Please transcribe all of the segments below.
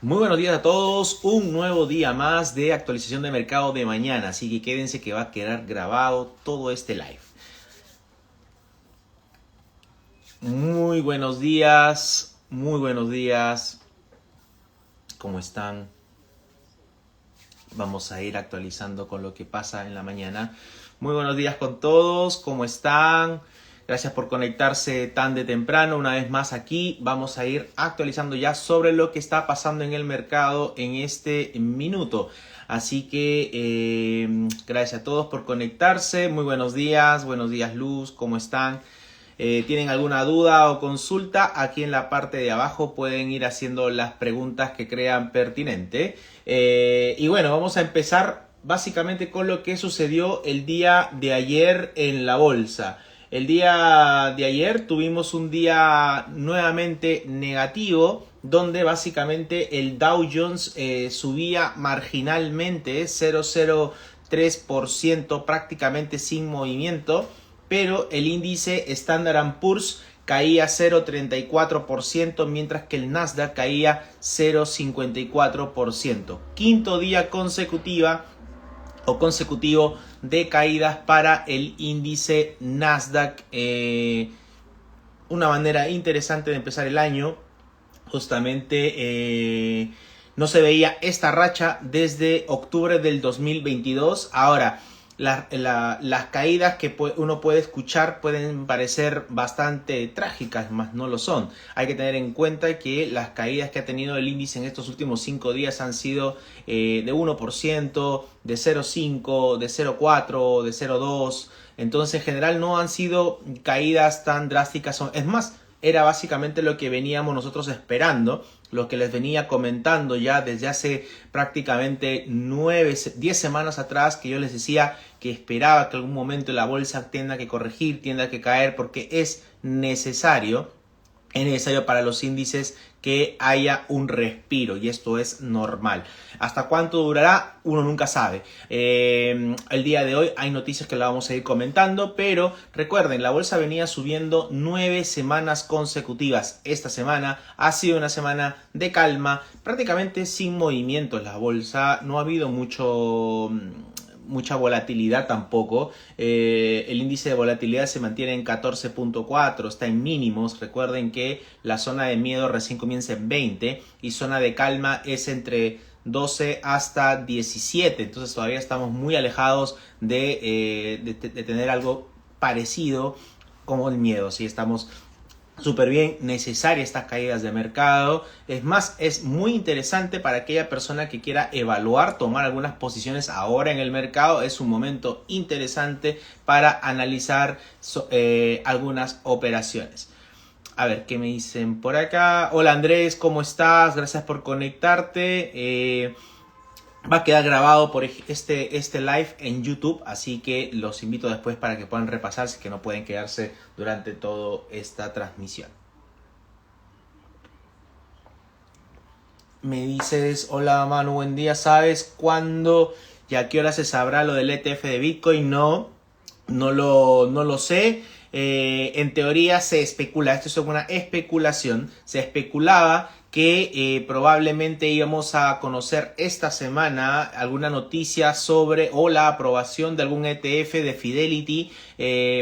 Muy buenos días a todos, un nuevo día más de actualización de mercado de mañana, así que quédense que va a quedar grabado todo este live. Muy buenos días, ¿cómo están? Vamos a ir actualizando con lo que pasa en la mañana. Muy buenos días con todos, ¿cómo están? Gracias por conectarse tan de temprano. Una vez más aquí vamos a ir actualizando ya sobre lo que está pasando en el mercado en este minuto. Así que gracias a todos por conectarse. Muy buenos días Luz, ¿cómo están? ¿Tienen alguna duda o consulta? Aquí en la parte de abajo pueden ir haciendo las preguntas que crean pertinente. Y bueno, vamos a empezar básicamente con lo que sucedió el día de ayer en la bolsa. El día de ayer tuvimos un día nuevamente negativo, donde básicamente el Dow Jones subía marginalmente 0,03% prácticamente sin movimiento, pero el índice Standard & Poor's caía 0,34%, mientras que el Nasdaq caía 0,54%. Quinto día consecutivo de caídas para el índice Nasdaq. Una manera interesante de empezar el año. Justamente no se veía esta racha desde octubre del 2022. Ahora, las caídas que uno puede escuchar pueden parecer bastante trágicas, mas no lo son. Hay que tener en cuenta que las caídas que ha tenido el índice en estos últimos 5 días han sido de 1%, de 0,5%, de 0,4%, de 0,2%. Entonces, en general no han sido caídas tan drásticas. Es más, era básicamente lo que veníamos nosotros esperando, lo que les venía comentando ya desde hace prácticamente 10 semanas atrás, que yo les decía que esperaba que algún momento la bolsa tenga que corregir, tenga que caer, porque es necesario para los índices que haya un respiro, y esto es normal. ¿Hasta cuánto durará? Uno nunca sabe. El día de hoy hay noticias que la vamos a ir comentando, pero recuerden, la bolsa venía subiendo 9 semanas consecutivas. Esta semana ha sido una semana de calma, prácticamente sin movimientos. La bolsa no ha habido mucha volatilidad tampoco. El índice de volatilidad se mantiene en 14.4, está en mínimos. Recuerden que la zona de miedo recién comienza en 20 y zona de calma es entre 12 hasta 17. Entonces todavía estamos muy alejados de tener algo parecido como el miedo. ¿Sí? Estamos súper bien, necesarias estas caídas de mercado. Es más, es muy interesante para aquella persona que quiera evaluar, tomar algunas posiciones ahora en el mercado. Es un momento interesante para analizar algunas operaciones. A ver, ¿qué me dicen por acá? Hola Andrés, ¿cómo estás? Gracias por conectarte. Va a quedar grabado por este live en YouTube, así que los invito después para que puedan repasar, si que no pueden quedarse durante toda esta transmisión. Me dices, hola Manu, buen día, ¿sabes cuándo y a qué hora se sabrá lo del ETF de Bitcoin? No lo sé. En teoría se especula, esto es una especulación, se especulaba que probablemente íbamos a conocer esta semana alguna noticia sobre o la aprobación de algún ETF de Fidelity,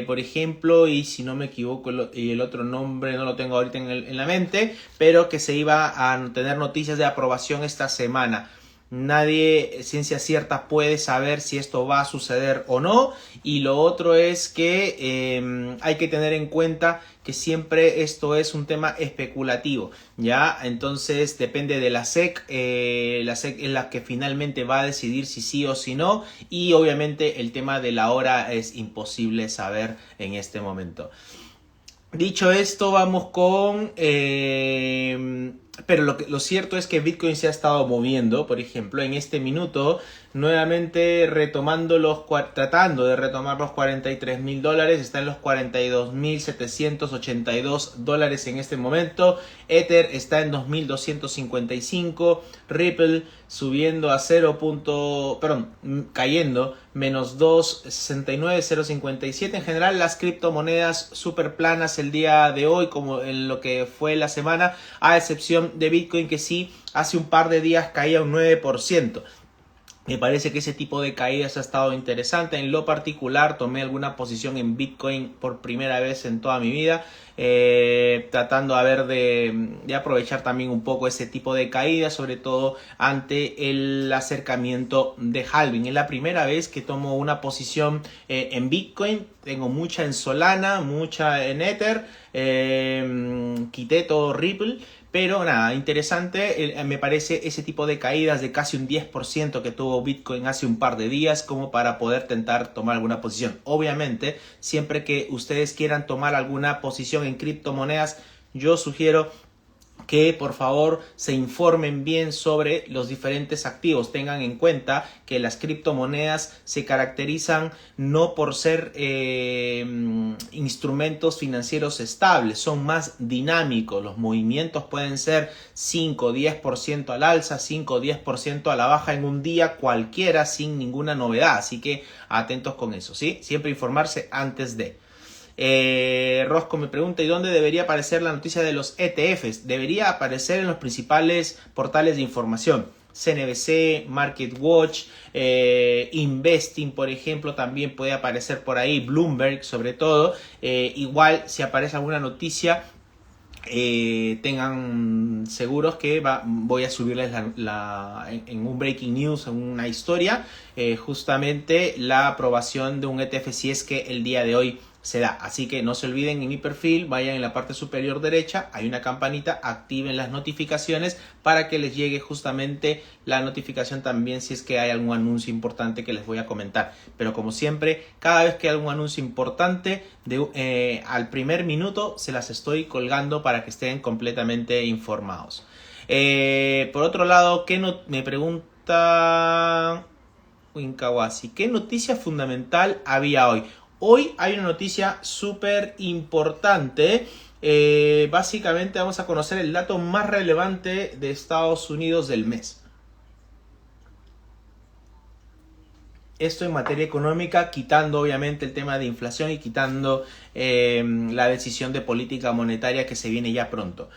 por ejemplo, y si no me equivoco el otro nombre no lo tengo ahorita en la mente, pero que se iba a tener noticias de aprobación esta semana. Nadie, ciencia cierta, puede saber si esto va a suceder o no. Y lo otro es que hay que tener en cuenta que siempre esto es un tema especulativo, ¿ya? Entonces depende de la SEC. La SEC es la que finalmente va a decidir si sí o si no. Y obviamente el tema de la hora es imposible saber en este momento. Dicho esto, vamos con... pero lo cierto es que Bitcoin se ha estado moviendo. Por ejemplo, en este minuto, nuevamente tratando de retomar los $43,000. Está en los $42,782 en este momento. Ether está en 2,255. Ripple subiendo a cayendo menos 2,69,057. En general las criptomonedas súper planas el día de hoy, como en lo que fue la semana, a excepción de Bitcoin, que sí hace un par de días caía un 9%. Me parece que ese tipo de caídas ha estado interesante. En lo particular tomé alguna posición en Bitcoin por primera vez en toda mi vida, tratando a ver de aprovechar también un poco ese tipo de caídas, sobre todo ante el acercamiento de halving. Es la primera vez que tomo una posición en Bitcoin. Tengo mucha en Solana, mucha en Ether, quité todo Ripple. Pero nada, interesante, me parece ese tipo de caídas de casi un 10% que tuvo Bitcoin hace un par de días como para poder tentar tomar alguna posición. Obviamente, siempre que ustedes quieran tomar alguna posición en criptomonedas, yo sugiero que por favor se informen bien sobre los diferentes activos. Tengan en cuenta que las criptomonedas se caracterizan no por ser instrumentos financieros estables, son más dinámicos. Los movimientos pueden ser 5 o 10% al alza, 5 o 10% a la baja en un día cualquiera sin ninguna novedad. Así que atentos con eso, ¿sí? Siempre informarse antes de... Rosco me pregunta, ¿y dónde debería aparecer la noticia de los ETFs? Debería aparecer en los principales portales de información. CNBC, MarketWatch, Investing, por ejemplo, también puede aparecer por ahí. Bloomberg, sobre todo. Igual, si aparece alguna noticia, tengan seguros que voy a subirles en un breaking news, en una historia, justamente la aprobación de un ETF, si es que el día de hoy se da. Así que no se olviden, en mi perfil, vayan en la parte superior derecha, hay una campanita, activen las notificaciones para que les llegue justamente la notificación también si es que hay algún anuncio importante que les voy a comentar. Pero como siempre, cada vez que hay algún anuncio importante, al primer minuto se las estoy colgando para que estén completamente informados. Por otro lado, me pregunta Winkawasi, ¿qué noticia fundamental había hoy? Hoy hay una noticia súper importante. Básicamente vamos a conocer el dato más relevante de Estados Unidos del mes. Esto en materia económica, quitando obviamente el tema de inflación y quitando la decisión de política monetaria que se viene ya pronto.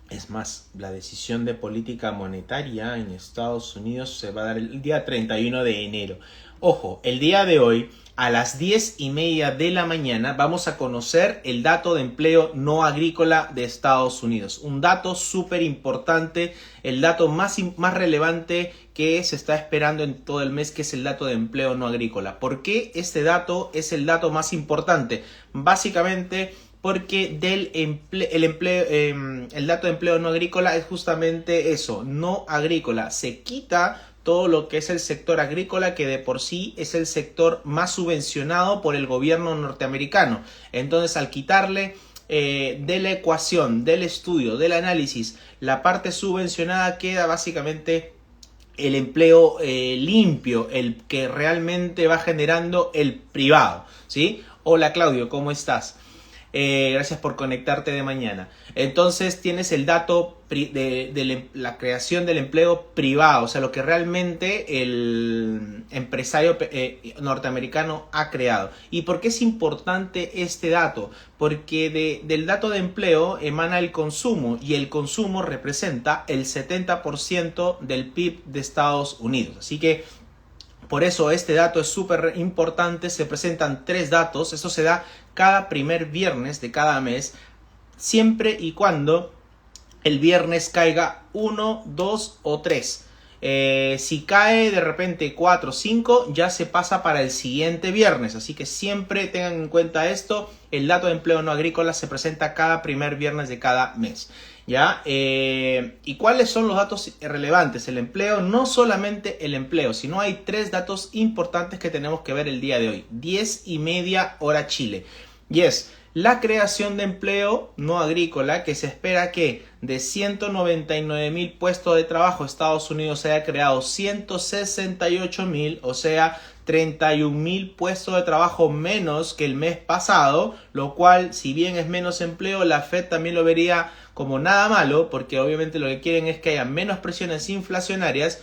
Es más, la decisión de política monetaria en Estados Unidos se va a dar el día 31 de enero. Ojo, el día de hoy, a las 10:30 de la mañana, vamos a conocer el dato de empleo no agrícola de Estados Unidos. Un dato súper importante, el dato más relevante que se está esperando en todo el mes, que es el dato de empleo no agrícola. ¿Por qué este dato es el dato más importante? Básicamente porque el dato de empleo no agrícola es justamente eso, no agrícola. Se quita todo lo que es el sector agrícola, que de por sí es el sector más subvencionado por el gobierno norteamericano. Entonces, al quitarle de la ecuación, del estudio, del análisis, la parte subvencionada, queda básicamente el empleo limpio, el que realmente va generando el privado, ¿sí? Hola Claudio, ¿cómo estás? Gracias por conectarte de mañana. Entonces tienes el dato de la creación del empleo privado, o sea, lo que realmente el empresario norteamericano ha creado. ¿Y por qué es importante este dato? Porque del dato de empleo emana el consumo, y el consumo representa el 70% del PIB de Estados Unidos. Así que por eso este dato es súper importante. Se presentan 3 datos. Eso se da cada primer viernes de cada mes, siempre y cuando el viernes caiga 1, 2 o 3. Si cae de repente 4 o 5, ya se pasa para el siguiente viernes. Así que siempre tengan en cuenta esto. El dato de empleo no agrícola se presenta cada primer viernes de cada mes. ¿Ya? ¿Y cuáles son los datos relevantes? El empleo, no solamente el empleo, sino hay 3 datos importantes que tenemos que ver el día de hoy. 10:30 hora Chile. Y es la creación de empleo no agrícola, que se espera que de 199,000 puestos de trabajo, Estados Unidos haya creado 168,000, o sea, 31,000 puestos de trabajo menos que el mes pasado, lo cual, si bien es menos empleo, la Fed también lo vería como nada malo, porque obviamente lo que quieren es que haya menos presiones inflacionarias.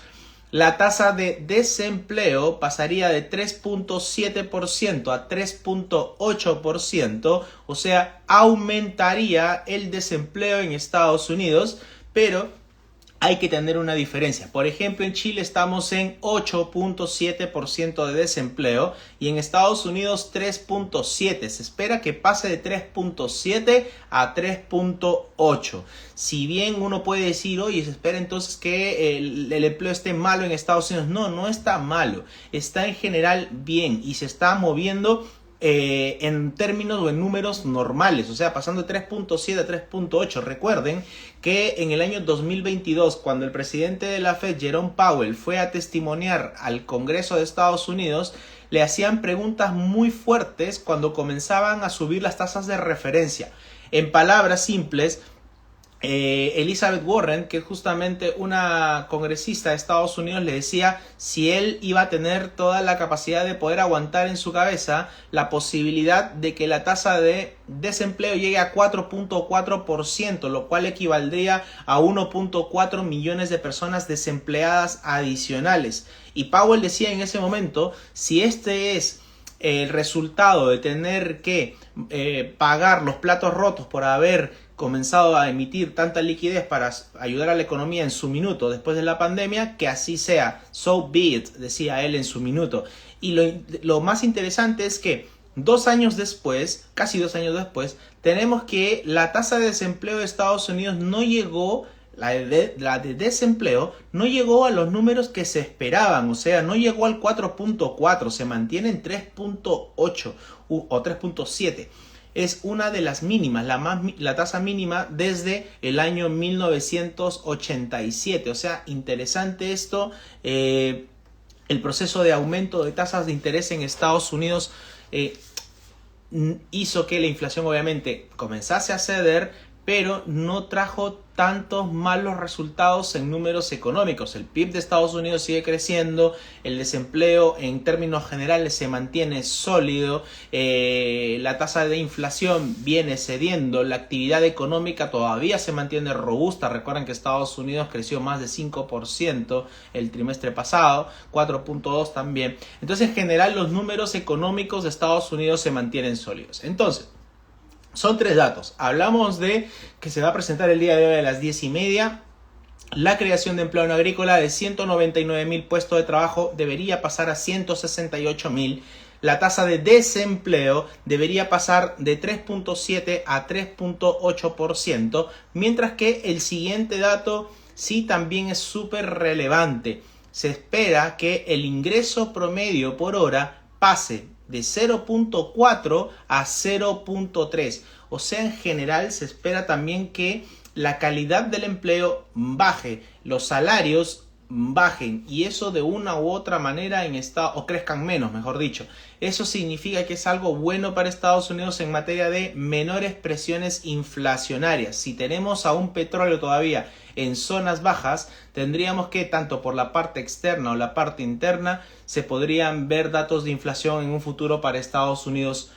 la tasa de desempleo pasaría de 3.7% a 3.8%, o sea, aumentaría el desempleo en Estados Unidos, pero hay que tener una diferencia. Por ejemplo, en Chile estamos en 8.7% de desempleo y en Estados Unidos 3.7%. Se espera que pase de 3.7 a 3.8. Si bien uno puede decir, oye, se espera entonces que el empleo esté malo en Estados Unidos. No, no está malo. Está en general bien y se está moviendo en términos o en números normales, o sea, pasando de 3.7 a 3.8. Recuerden que en el año 2022, cuando el presidente de la Fed, Jerome Powell, fue a testimoniar al Congreso de Estados Unidos, le hacían preguntas muy fuertes cuando comenzaban a subir las tasas de referencia. En palabras simples, Elizabeth Warren, que es justamente una congresista de Estados Unidos, le decía si él iba a tener toda la capacidad de poder aguantar en su cabeza la posibilidad de que la tasa de desempleo llegue a 4.4%, lo cual equivaldría a 1.4 millones de personas desempleadas adicionales. Y Powell decía en ese momento, si este es el resultado de tener que pagar los platos rotos por haber comenzado a emitir tanta liquidez para ayudar a la economía en su minuto después de la pandemia, que así sea, so be it, decía él en su minuto. Y lo más interesante es que 2 años después, casi 2 años después, tenemos que la tasa de desempleo de Estados Unidos no llegó, la de desempleo no llegó a los números que se esperaban, o sea, no llegó al 4.4, se mantiene en 3.8 o 3.7. Es una de las mínimas, la tasa mínima desde el año 1987. O sea, interesante esto. El proceso de aumento de tasas de interés en Estados Unidos hizo que la inflación obviamente comenzase a ceder, pero no trajo tantos malos resultados en números económicos. El PIB de Estados Unidos sigue creciendo, el desempleo en términos generales se mantiene sólido, la tasa de inflación viene cediendo, la actividad económica todavía se mantiene robusta. Recuerden que Estados Unidos creció más de 5% el trimestre pasado, 4.2 también. Entonces, en general, los números económicos de Estados Unidos se mantienen sólidos. Entonces, son 3 datos. Hablamos de que se va a presentar el día de hoy a las 10:30. La creación de empleo no agrícola de 199.000 puestos de trabajo debería pasar a 168.000. La tasa de desempleo debería pasar de 3.7 a 3.8%. Mientras que el siguiente dato sí también es súper relevante. Se espera que el ingreso promedio por hora pase de 0.4 a 0.3. O sea, en general se espera también que la calidad del empleo baje, los salarios bajen y eso de una u otra manera o crezcan menos, mejor dicho. Eso significa que es algo bueno para Estados Unidos en materia de menores presiones inflacionarias. Si tenemos a un petróleo todavía en zonas bajas, tendríamos que, tanto por la parte externa o la parte interna, se podrían ver datos de inflación en un futuro para Estados Unidos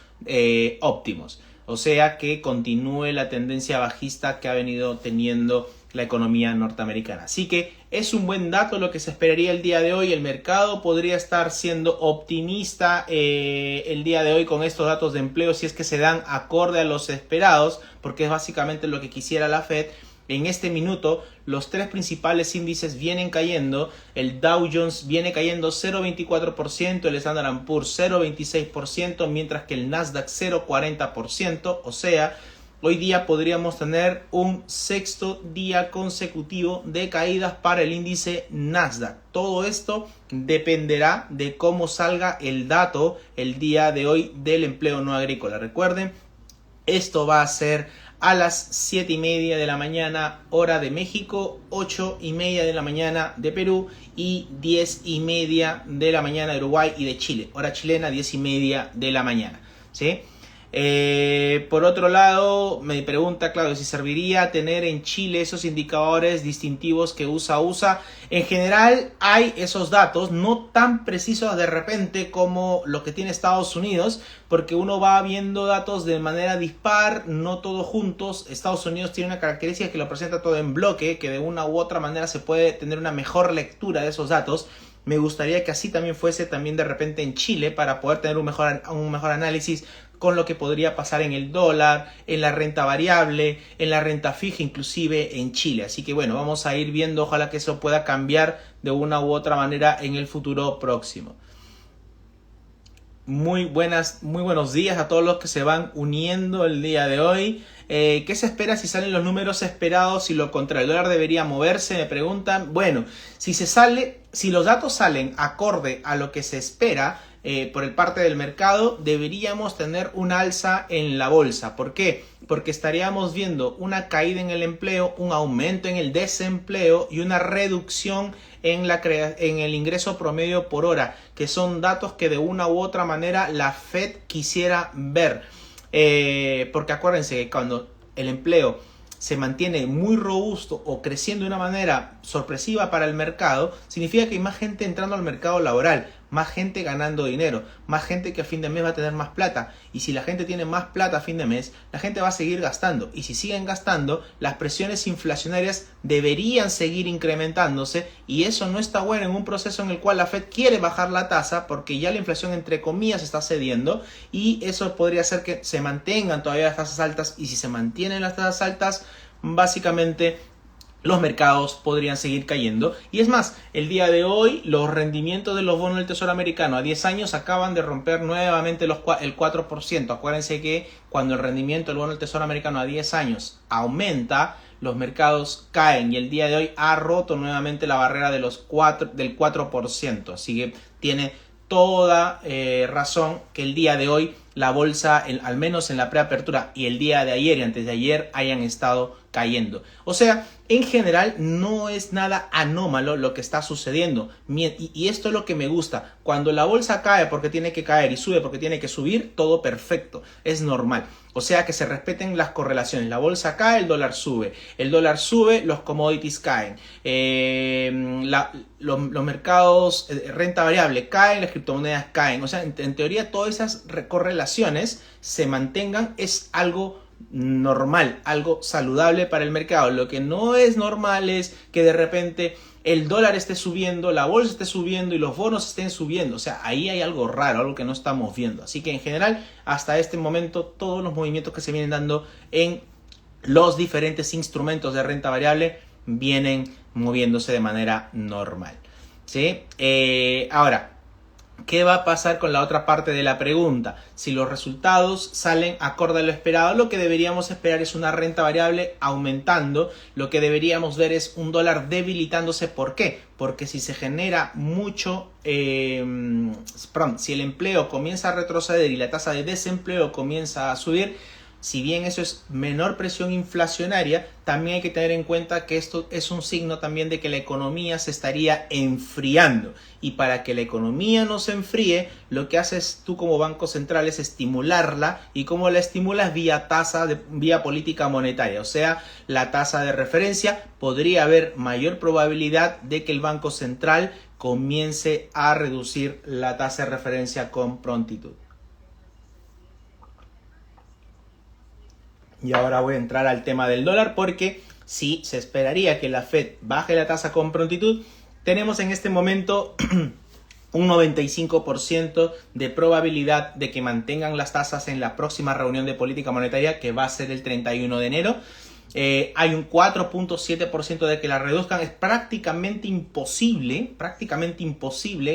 óptimos. O sea, que continúe la tendencia bajista que ha venido teniendo la economía norteamericana. Así que es un buen dato lo que se esperaría el día de hoy. El mercado podría estar siendo optimista el día de hoy con estos datos de empleo si es que se dan acorde a los esperados, porque es básicamente lo que quisiera la Fed. En este minuto, los 3 principales índices vienen cayendo. El Dow Jones viene cayendo 0.24%, el Standard & Poor's 0.26%, mientras que el Nasdaq 0.40%. O sea, hoy día podríamos tener un 6º día consecutivo de caídas para el índice Nasdaq. Todo esto dependerá de cómo salga el dato el día de hoy del empleo no agrícola. Recuerden, esto va a ser a las 7:30 de la mañana hora de México, 8:30 de la mañana de Perú y 10:30 de la mañana de Uruguay y de Chile. Hora chilena, 10:30 de la mañana. ¿Sí? Por otro lado, me pregunta Claudio si serviría tener en Chile esos indicadores distintivos que USA. En general hay esos datos, no tan precisos de repente como lo que tiene Estados Unidos, porque uno va viendo datos de manera dispar, no todos juntos. Estados Unidos tiene una característica que lo presenta todo en bloque, que de una u otra manera se puede tener una mejor lectura de esos datos. Me gustaría que así también fuese también de repente en Chile para poder tener un mejor análisis con lo que podría pasar en el dólar, en la renta variable, en la renta fija, inclusive en Chile. Así que bueno, vamos a ir viendo, ojalá que eso pueda cambiar de una u otra manera en el futuro próximo. Muy buenos días a todos los que se van uniendo el día de hoy. ¿Qué se espera si salen los números esperados y lo contrario? ¿El dólar debería moverse? Me preguntan. Bueno, si los datos salen acorde a lo que se espera por el parte del mercado, deberíamos tener un alza en la bolsa. ¿Por qué? Porque estaríamos viendo una caída en el empleo, un aumento en el desempleo y una reducción en el ingreso promedio por hora, que son datos que de una u otra manera la Fed quisiera ver. Porque acuérdense que cuando el empleo se mantiene muy robusto o creciendo de una manera sorpresiva para el mercado, significa que hay más gente entrando al mercado laboral, más gente ganando dinero, más gente que a fin de mes va a tener más plata. Y si la gente tiene más plata a fin de mes, la gente va a seguir gastando. Y si siguen gastando, las presiones inflacionarias deberían seguir incrementándose. Y eso no está bueno en un proceso en el cual la Fed quiere bajar la tasa porque ya la inflación entre comillas está cediendo. Y eso podría hacer que se mantengan todavía las tasas altas. Y si se mantienen las tasas altas, básicamente los mercados podrían seguir cayendo. Y es más, el día de hoy los rendimientos de los bonos del Tesoro americano a 10 años acaban de romper nuevamente el 4%. Acuérdense que cuando el rendimiento del bono del Tesoro americano a 10 años aumenta, los mercados caen, y el día de hoy ha roto nuevamente la barrera del 4%. Así que tiene toda razón que el día de hoy la bolsa, al menos en la preapertura, y el día de ayer y antes de ayer hayan estado cayendo. O sea, en general no es nada anómalo lo que está sucediendo. Y esto es lo que me gusta. Cuando la bolsa cae porque tiene que caer y sube porque tiene que subir, todo perfecto, es normal. O sea, que se respeten las correlaciones. La bolsa cae, el dólar sube. El dólar sube, los commodities caen. Los mercados, renta variable caen, las criptomonedas caen. O sea, en teoría todas esas correlaciones se mantengan, es algo normal, algo saludable para el mercado. Lo que no es normal es que de repente el dólar esté subiendo, la bolsa esté subiendo y los bonos estén subiendo. O sea, ahí hay algo raro, algo que no estamos viendo. Así que en general, hasta este momento, todos los movimientos que se vienen dando en los diferentes instrumentos de renta variable vienen moviéndose de manera normal, ¿sí? Ahora, ¿qué va a pasar con la otra parte de la pregunta? Si los resultados salen acorde a lo esperado, lo que deberíamos esperar es una renta variable aumentando. Lo que deberíamos ver es un dólar debilitándose. ¿Por qué? Porque si se genera mucho, si el empleo comienza a retroceder y la tasa de desempleo comienza a subir, si bien eso es menor presión inflacionaria, también hay que tener en cuenta que esto es un signo también de que la economía se estaría enfriando. Y para que la economía no se enfríe, lo que haces tú como Banco Central es estimularla. ¿Y cómo la estimulas? Vía política monetaria. O sea, la tasa de referencia, podría haber mayor probabilidad de que el Banco Central comience a reducir la tasa de referencia con prontitud. Y ahora voy a entrar al tema del dólar, porque si se esperaría que la Fed baje la tasa con prontitud, tenemos en este momento un 95% de probabilidad de que mantengan las tasas en la próxima reunión de política monetaria, que va a ser el 31 de enero. Hay un 4.7% de que la reduzcan. Es prácticamente imposible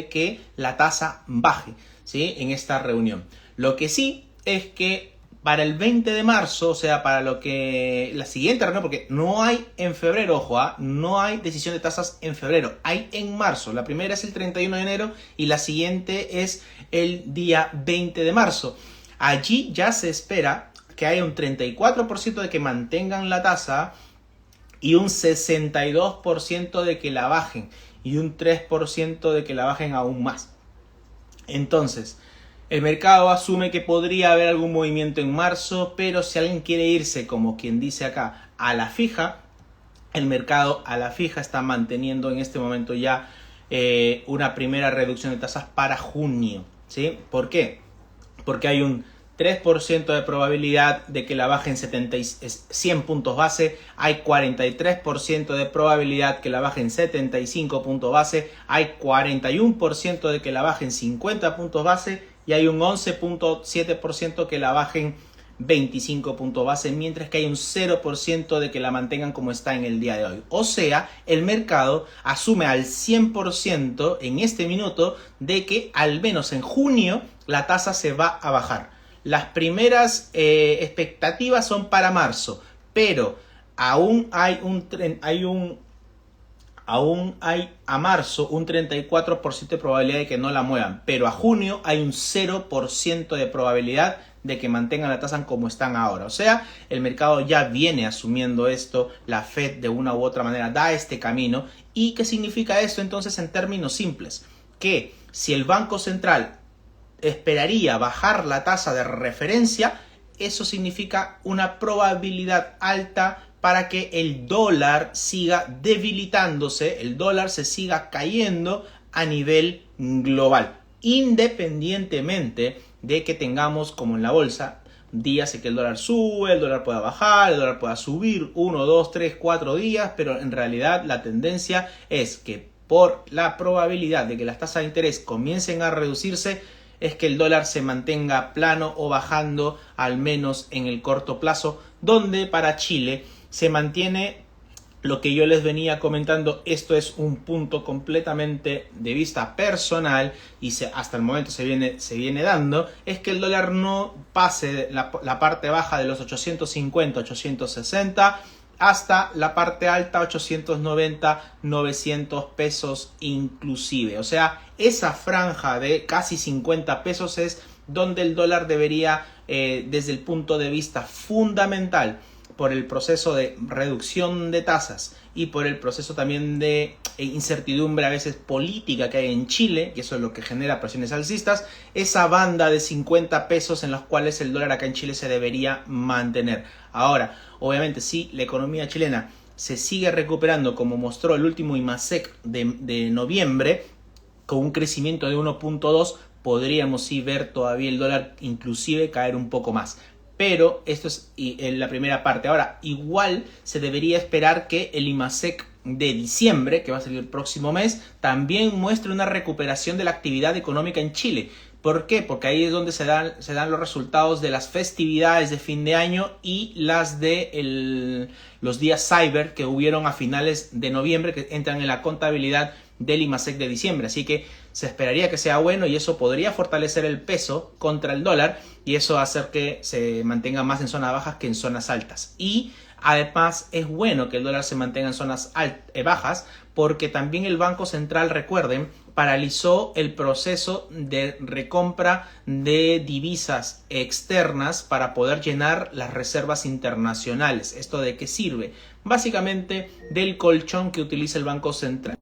que la tasa baje, ¿sí?, en esta reunión. Lo que sí es que para el 20 de marzo, o sea, para la siguiente reunión, porque no hay en febrero, ojo, no hay decisión de tasas en febrero, hay en marzo. La primera es el 31 de enero y la siguiente es el día 20 de marzo. Allí ya se espera que haya un 34% de que mantengan la tasa y un 62% de que la bajen y un 3% de que la bajen aún más. Entonces, El mercado asume que podría haber algún movimiento en marzo, pero si alguien quiere irse, como quien dice acá, a la fija, el mercado a la fija está manteniendo en este momento ya una primera reducción de tasas para junio, ¿sí? ¿Por qué? Porque hay un 3% de probabilidad de que la bajen 100 puntos base, hay 43% de probabilidad que la bajen 75 puntos base, hay 41% de que la bajen 50 puntos base y hay un 11.7% que la bajen 25 puntos base, mientras que hay un 0% de que la mantengan como está en el día de hoy. O sea, el mercado asume al 100% en este minuto de que al menos en junio la tasa se va a bajar. Las primeras expectativas son para marzo, pero aún hay a marzo un 34% de probabilidad de que no la muevan, pero a junio hay un 0% de probabilidad de que mantengan la tasa como están ahora. O sea, el mercado ya viene asumiendo esto, la Fed de una u otra manera da este camino. ¿Y qué significa esto entonces en términos simples? Que si el Banco Central esperaría bajar la tasa de referencia, eso significa una probabilidad alta para que el dólar siga debilitándose, el dólar se siga cayendo a nivel global, independientemente de que tengamos, como en la bolsa, días en que el dólar sube, el dólar pueda bajar, el dólar pueda subir 1, 2, 3, 4 días, pero en realidad la tendencia es que por la probabilidad de que las tasas de interés comiencen a reducirse, es que el dólar se mantenga plano o bajando, al menos en el corto plazo, donde para Chile se mantiene lo que yo les venía comentando. Esto es un punto completamente de vista personal y hasta el momento se viene dando, es que el dólar no pase la parte baja de los 850, 860 hasta la parte alta 890, 900 pesos inclusive. O sea, esa franja de casi 50 pesos es donde el dólar debería, desde el punto de vista fundamental, por el proceso de reducción de tasas y por el proceso también de incertidumbre a veces política que hay en Chile, que eso es lo que genera presiones alcistas, esa banda de 50 pesos en los cuales el dólar acá en Chile se debería mantener. Ahora, obviamente, si la economía chilena se sigue recuperando, como mostró el último IMASEC de noviembre, con un crecimiento de 1.2, podríamos sí ver todavía el dólar inclusive caer un poco más. Pero esto es en la primera parte. Ahora, igual se debería esperar que el IMASEC de diciembre, que va a salir el próximo mes, también muestre una recuperación de la actividad económica en Chile. ¿Por qué? Porque ahí es donde se dan los resultados de las festividades de fin de año y las de los días cyber que hubieron a finales de noviembre, que entran en la contabilidad del IMASEC de diciembre. Así que se esperaría que sea bueno y eso podría fortalecer el peso contra el dólar y eso hacer que se mantenga más en zonas bajas que en zonas altas. Y además es bueno que el dólar se mantenga en zonas bajas porque también el Banco Central, recuerden, paralizó el proceso de recompra de divisas externas para poder llenar las reservas internacionales. ¿Esto de qué sirve? Básicamente del colchón que utiliza el Banco Central.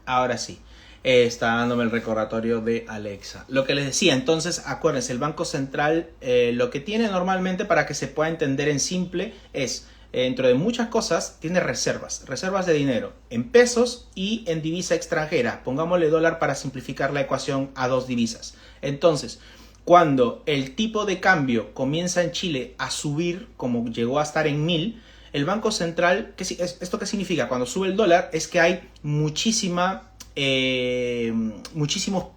Ahora sí, está dándome el recordatorio de Alexa. Lo que les decía, entonces, acuérdense, el Banco Central lo que tiene normalmente, para que se pueda entender en simple, es, dentro de muchas cosas, tiene reservas de dinero en pesos y en divisa extranjera. Pongámosle dólar para simplificar la ecuación a dos divisas. Entonces, cuando el tipo de cambio comienza en Chile a subir, como llegó a estar en 1000, el Banco Central, ¿esto qué significa? Cuando sube el dólar es que hay muchísimos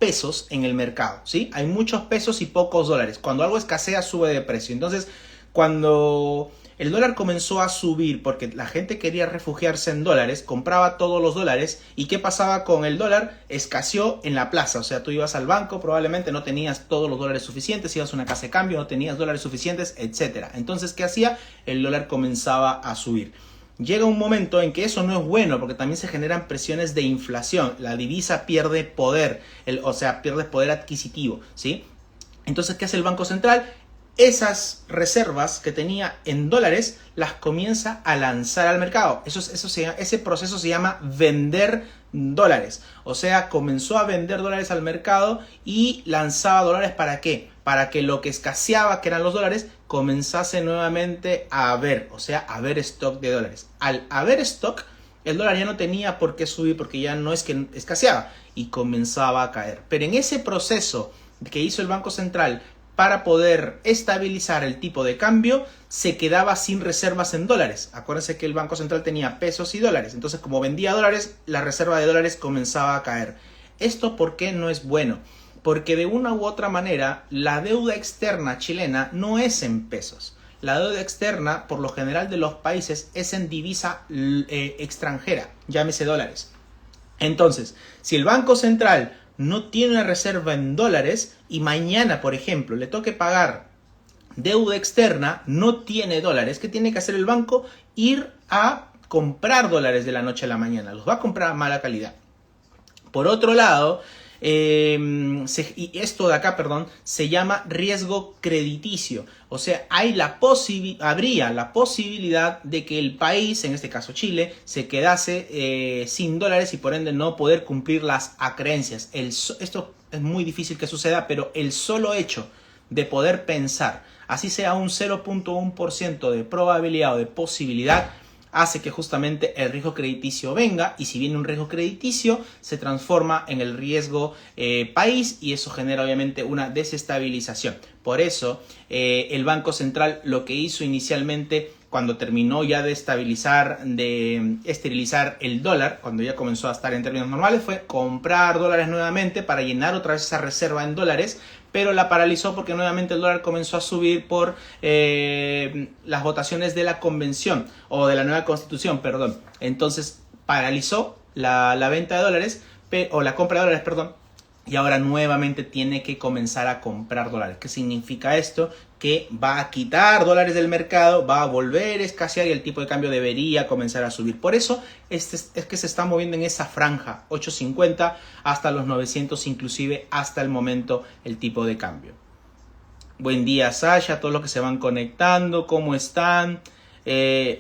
pesos en el mercado, ¿sí? Hay muchos pesos y pocos dólares. Cuando algo escasea, sube de precio. Entonces, cuando el dólar comenzó a subir porque la gente quería refugiarse en dólares, compraba todos los dólares. ¿Y qué pasaba con el dólar? Escaseó en la plaza. O sea, tú ibas al banco, probablemente no tenías todos los dólares suficientes, ibas a una casa de cambio, no tenías dólares suficientes, etc. Entonces, ¿qué hacía? El dólar comenzaba a subir. Llega un momento en que eso no es bueno porque también se generan presiones de inflación. La divisa pierde poder, o sea, pierde poder adquisitivo, ¿sí? Entonces, ¿qué hace el Banco Central? esas reservas que tenía en dólares las comienza a lanzar al mercado. Ese proceso se llama vender dólares. O sea, comenzó a vender dólares al mercado y lanzaba dólares. ¿Para qué? Para que lo que escaseaba, que eran los dólares, comenzase nuevamente a haber, o sea, a haber stock de dólares. Al haber stock, el dólar ya no tenía por qué subir porque ya no es que escaseaba y comenzaba a caer. Pero en ese proceso que hizo el Banco Central para poder estabilizar el tipo de cambio, se quedaba sin reservas en dólares. Acuérdense que el Banco Central tenía pesos y dólares. Entonces, como vendía dólares, la reserva de dólares comenzaba a caer. ¿Esto por qué no es bueno? Porque de una u otra manera, la deuda externa chilena no es en pesos. La deuda externa, por lo general de los países, es en divisa extranjera, llámese dólares. Entonces, si el Banco Central no tiene una reserva en dólares y mañana, por ejemplo, le toque pagar deuda externa, no tiene dólares, ¿qué tiene que hacer el banco? Ir a comprar dólares de la noche a la mañana. Los va a comprar a mala calidad. Por otro lado, y esto de acá, se llama riesgo crediticio. O sea, habría la posibilidad de que el país, en este caso Chile, se quedase sin dólares y por ende no poder cumplir las acreencias. Esto es muy difícil que suceda, pero el solo hecho de poder pensar, así sea un 0.1% de probabilidad o de posibilidad, hace que justamente el riesgo crediticio venga, y si viene un riesgo crediticio se transforma en el riesgo país, y eso genera obviamente una desestabilización. Por eso el Banco Central lo que hizo inicialmente, cuando terminó ya de esterilizar el dólar, cuando ya comenzó a estar en términos normales, fue comprar dólares nuevamente para llenar otra vez esa reserva en dólares, pero la paralizó porque nuevamente el dólar comenzó a subir por las votaciones de la convención o de la nueva constitución, Entonces paralizó la venta de dólares o la compra de dólares, y ahora nuevamente tiene que comenzar a comprar dólares. ¿Qué significa esto? Que va a quitar dólares del mercado, va a volver a escasear y el tipo de cambio debería comenzar a subir. Por eso es que se está moviendo en esa franja, 8.50 hasta los 900, inclusive hasta el momento el tipo de cambio. Buen día, Sasha, todos los que se van conectando, ¿cómo están?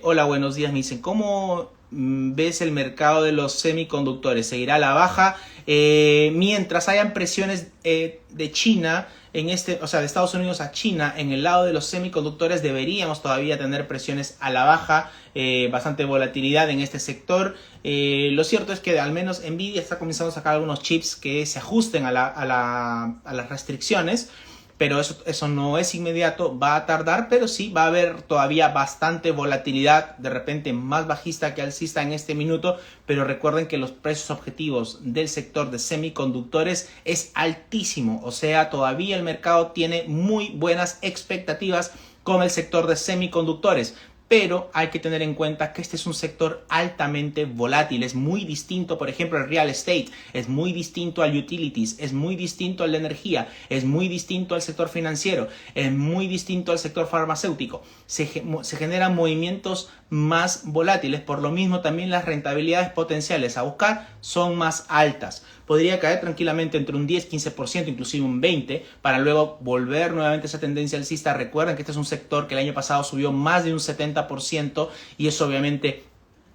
Hola, buenos días, me dicen, ¿cómo ves el mercado de los semiconductores? ¿Seguirá a la baja? Mientras hayan presiones de China, de Estados Unidos a China, en el lado de los semiconductores deberíamos todavía tener presiones a la baja, bastante volatilidad en este sector. Lo cierto es que al menos Nvidia está comenzando a sacar algunos chips que se ajusten a las restricciones, pero eso no es inmediato, va a tardar, pero sí va a haber todavía bastante volatilidad, de repente más bajista que alcista en este minuto, pero recuerden que los precios objetivos del sector de semiconductores es altísimo, o sea, todavía el mercado tiene muy buenas expectativas con el sector de semiconductores. Pero hay que tener en cuenta que este es un sector altamente volátil, es muy distinto, por ejemplo, al real estate, es muy distinto al utilities, es muy distinto al de energía, es muy distinto al sector financiero, es muy distinto al sector farmacéutico. Se generan movimientos más volátiles, por lo mismo también las rentabilidades potenciales a buscar son más altas. Podría caer tranquilamente entre un 10-15%, inclusive un 20%, para luego volver nuevamente a esa tendencia alcista. Recuerden que este es un sector que el año pasado subió más de un 70%, y eso obviamente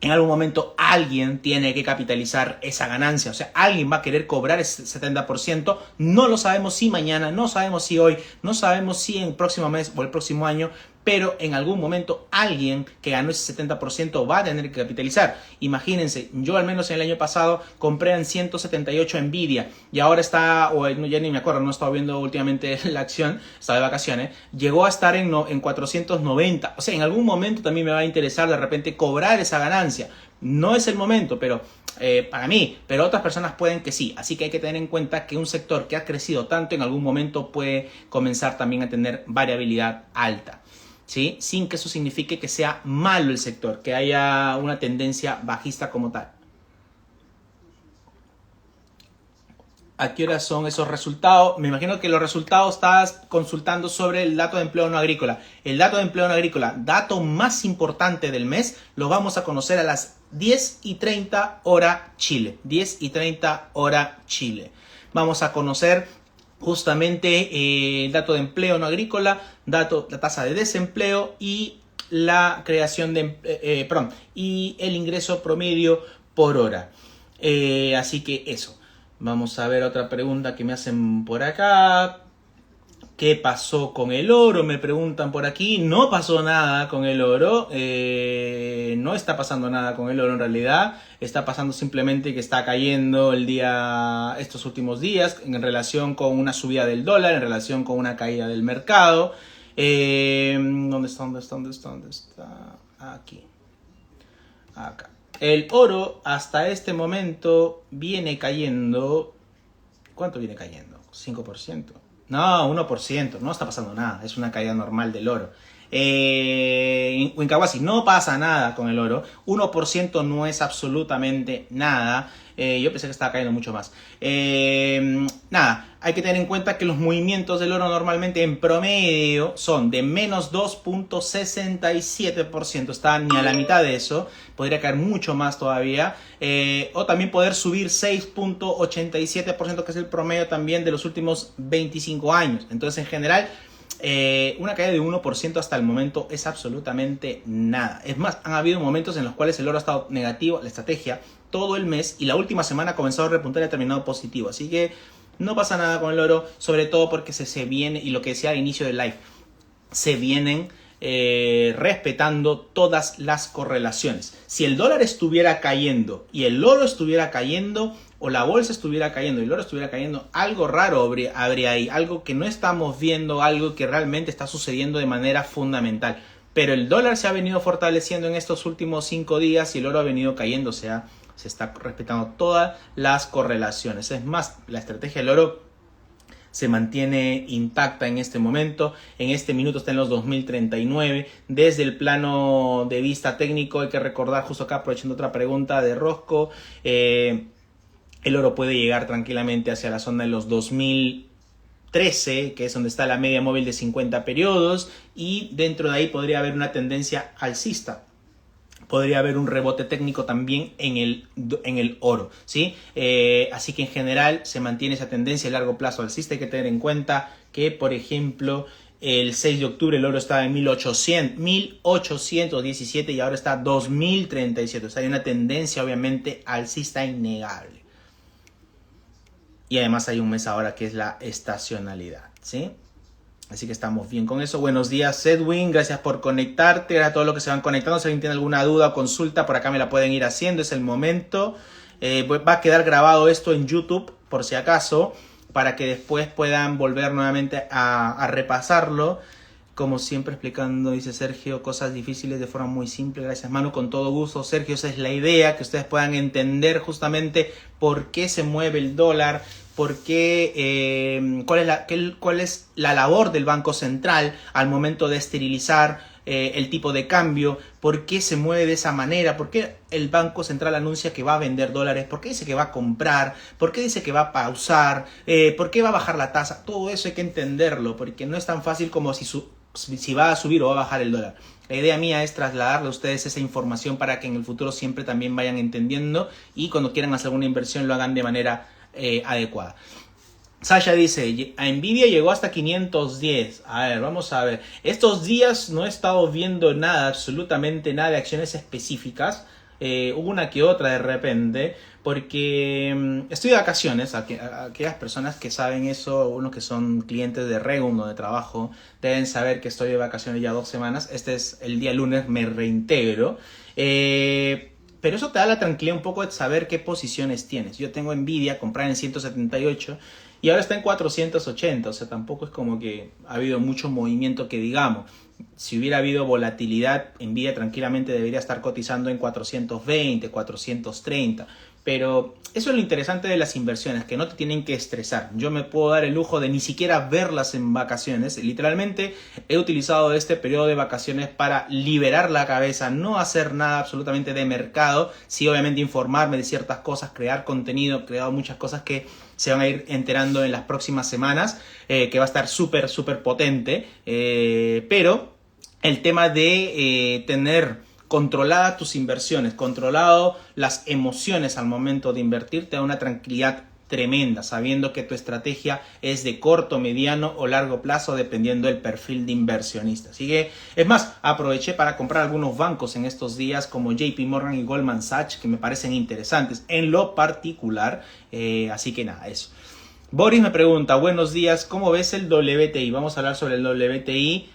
en algún momento alguien tiene que capitalizar esa ganancia. O sea, alguien va a querer cobrar ese 70%. No lo sabemos si mañana, no sabemos si hoy, no sabemos si en el próximo mes o el próximo año, pero en algún momento alguien que ganó ese 70% va a tener que capitalizar. Imagínense, yo al menos en el año pasado compré en 178 Nvidia y ahora está, ya ni me acuerdo, no he estado viendo últimamente la acción, estaba de vacaciones, llegó a estar en 490. O sea, en algún momento también me va a interesar de repente cobrar esa ganancia. No es el momento, pero para mí, pero otras personas pueden que sí. Así que hay que tener en cuenta que un sector que ha crecido tanto en algún momento puede comenzar también a tener variabilidad alta, ¿sí? Sin que eso signifique que sea malo el sector, que haya una tendencia bajista como tal. ¿A qué horas son esos resultados? Me imagino que los resultados estás consultando sobre el dato de empleo no agrícola. El dato de empleo no agrícola, dato más importante del mes, lo vamos a conocer a las 10:30 hora Chile. 10:30 hora Chile. Vamos a conocer justamente el dato de empleo no agrícola, la tasa de desempleo y la creación de y el ingreso promedio por hora. Así que eso. Vamos a ver otra pregunta que me hacen por acá. ¿Qué pasó con el oro? Me preguntan por aquí. No pasó nada con el oro. No está pasando nada con el oro en realidad. Está pasando simplemente que está cayendo estos últimos días en relación con una subida del dólar, en relación con una caída del mercado. ¿Dónde está? Aquí. Acá. El oro hasta este momento viene cayendo. ¿Cuánto viene cayendo? 5%. No, 1%. No está pasando nada. Es una caída normal del oro. Winkawasi, no pasa nada con el oro. 1% no es absolutamente nada. Yo pensé que estaba cayendo mucho más. Nada, hay que tener en cuenta que los movimientos del oro normalmente en promedio son de menos 2.67%. Está ni a la mitad de eso. Podría caer mucho más todavía. O también poder subir 6.87%, que es el promedio también de los últimos 25 años. Entonces, en general, una caída de 1% hasta el momento es absolutamente nada. Es más, han habido momentos en los cuales el oro ha estado negativo, la estrategia, todo el mes, y la última semana ha comenzado a repuntar y ha terminado positivo. Así que no pasa nada con el oro, sobre todo porque se viene, y lo que decía al inicio del live, se vienen respetando todas las correlaciones. Si el dólar estuviera cayendo y el oro estuviera cayendo, o la bolsa estuviera cayendo y el oro estuviera cayendo, algo raro habría ahí, algo que no estamos viendo, algo que realmente está sucediendo de manera fundamental. Pero el dólar se ha venido fortaleciendo en estos últimos 5 días y el oro ha venido cayendo, o sea, se está respetando todas las correlaciones. Es más, la estrategia del oro se mantiene intacta en este momento. En este minuto está en los 2039. Desde el plano de vista técnico, hay que recordar, justo acá aprovechando otra pregunta de Rosco, el oro puede llegar tranquilamente hacia la zona de los 2013, que es donde está la media móvil de 50 periodos, y dentro de ahí podría haber una tendencia alcista. Podría haber un rebote técnico también en el oro, ¿sí? Así que en general se mantiene esa tendencia a largo plazo alcista. Hay que tener en cuenta que, por ejemplo, el 6 de octubre el oro estaba en 1817 y ahora está 2037. O sea, hay una tendencia obviamente alcista innegable. Y además hay un mes ahora que es la estacionalidad, ¿sí? Así que estamos bien con eso. Buenos días, Edwin. Gracias por conectarte. A todos los que se van conectando. Si alguien tiene alguna duda o consulta, por acá me la pueden ir haciendo. Es el momento. Va a quedar grabado esto en YouTube, por si acaso, para que después puedan volver nuevamente a repasarlo. Como siempre explicando, dice Sergio, cosas difíciles de forma muy simple. Gracias, Manu, con todo gusto. Sergio, esa es la idea, que ustedes puedan entender justamente por qué se mueve el dólar, por qué, cuál es la labor del Banco Central al momento de esterilizar el tipo de cambio, por qué se mueve de esa manera, por qué el Banco Central anuncia que va a vender dólares, por qué dice que va a comprar, por qué dice que va a pausar, por qué va a bajar la tasa. Todo eso hay que entenderlo, porque no es tan fácil como si va a subir o va a bajar el dólar. La idea mía es trasladarle a ustedes esa información para que en el futuro siempre también vayan entendiendo y cuando quieran hacer una inversión lo hagan de manera adecuada. Sasha dice, a Nvidia llegó hasta 510. A ver, vamos a ver. Estos días no he estado viendo nada, absolutamente nada de acciones específicas. Una que otra de repente, porque estoy de vacaciones. Aquellas personas que saben eso, unos que son clientes de Regum, donde trabajo, deben saber que estoy de vacaciones ya 2 semanas. Este es el día lunes, me reintegro. Pero eso te da la tranquilidad un poco de saber qué posiciones tienes. Yo tengo Nvidia comprada en 178 y ahora está en 480. O sea, tampoco es como que ha habido mucho movimiento que digamos. Si hubiera habido volatilidad, Nvidia tranquilamente debería estar cotizando en 420, 430. Pero eso es lo interesante de las inversiones, que no te tienen que estresar. Yo me puedo dar el lujo de ni siquiera verlas en vacaciones. Literalmente he utilizado este periodo de vacaciones para liberar la cabeza, no hacer nada absolutamente de mercado. Sí, obviamente informarme de ciertas cosas, crear contenido, he creado muchas cosas que se van a ir enterando en las próximas semanas, que va a estar súper potente. Pero el tema de tener controladas tus inversiones, controlado las emociones al momento de invertir, te da una tranquilidad tremenda, sabiendo que tu estrategia es de corto, mediano o largo plazo, dependiendo del perfil de inversionista. Así que, es más, aproveché para comprar algunos bancos en estos días como JP Morgan y Goldman Sachs, que me parecen interesantes en lo particular. Así que nada, eso. Boris me pregunta, buenos días, ¿cómo ves el WTI? Vamos a hablar sobre el WTI.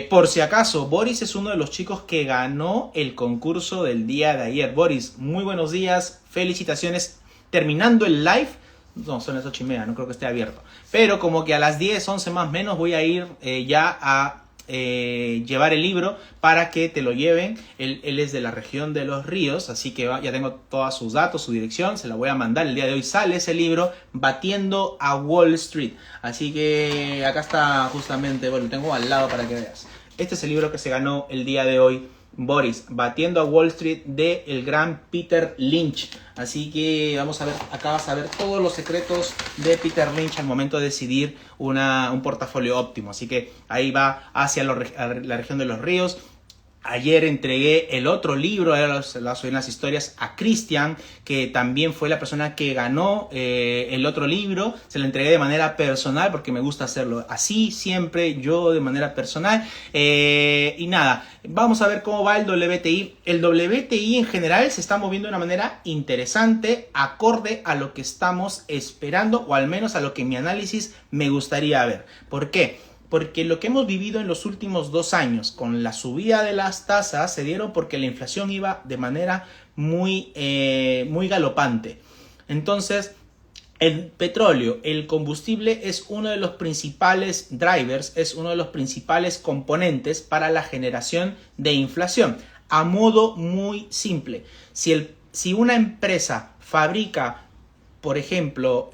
Por si acaso, Boris es uno de los chicos que ganó el concurso del día de ayer. Boris, muy buenos días, felicitaciones. Terminando el live, no, son las 8:30, no creo que esté abierto. Pero como que a las 10, 11 más o menos voy a ir ya a llevar el libro para que te lo lleven. Él es de la región de Los Ríos, así que ya tengo todos sus datos, su dirección, se la voy a mandar. El día de hoy sale ese libro, Batiendo a Wall Street. Así que acá está justamente, bueno, lo tengo al lado para que veas. Este es el libro que se ganó el día de hoy, Boris, Batiendo a Wall Street, de el gran Peter Lynch. Así que vamos a ver, acá vas a ver todos los secretos de Peter Lynch al momento de decidir un portafolio óptimo. Así que ahí va hacia la región de Los Ríos. Ayer entregué el otro libro, las unas historias, a Cristian, que también fue la persona que ganó el otro libro. Se lo entregué de manera personal porque me gusta hacerlo así, siempre yo de manera personal. Y nada, vamos a ver cómo va el WTI. El WTI en general se está moviendo de una manera interesante, acorde a lo que estamos esperando, o al menos a lo que en mi análisis me gustaría ver. ¿Por qué? Porque lo que hemos vivido en los últimos 2 años con la subida de las tasas se dieron porque la inflación iba de manera muy galopante. Entonces, el petróleo, el combustible, es uno de los principales drivers, es uno de los principales componentes para la generación de inflación. A modo muy simple, si una empresa fabrica, por ejemplo,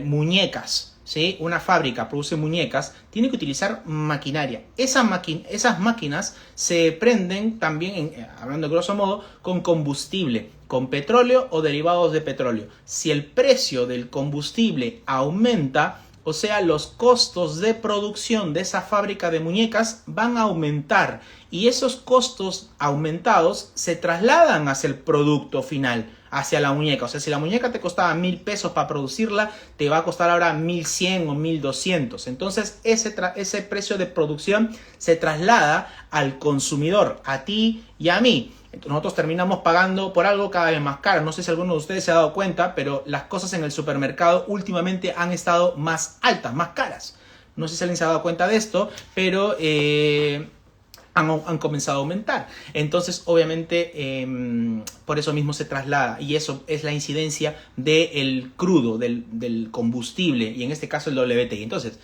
muñecas, ¿sí? Una fábrica produce muñecas, tiene que utilizar maquinaria. Esas máquinas se prenden también, hablando de grosso modo, con combustible, con petróleo o derivados de petróleo. Si el precio del combustible aumenta, o sea, los costos de producción de esa fábrica de muñecas van a aumentar, y esos costos aumentados se trasladan hacia el producto final, hacia la muñeca. O sea, si la muñeca te costaba 1,000 pesos para producirla, te va a costar ahora 1,100 o 1,200. Entonces ese precio de producción se traslada al consumidor, a ti y a mí. Nosotros terminamos pagando por algo cada vez más caro. No sé si alguno de ustedes se ha dado cuenta, pero las cosas en el supermercado últimamente han estado más altas, más caras. No sé si alguien se ha dado cuenta de esto, pero han comenzado a aumentar. Entonces, obviamente, por eso mismo se traslada, y eso es la incidencia del crudo, del combustible, y en este caso el WTI. Entonces,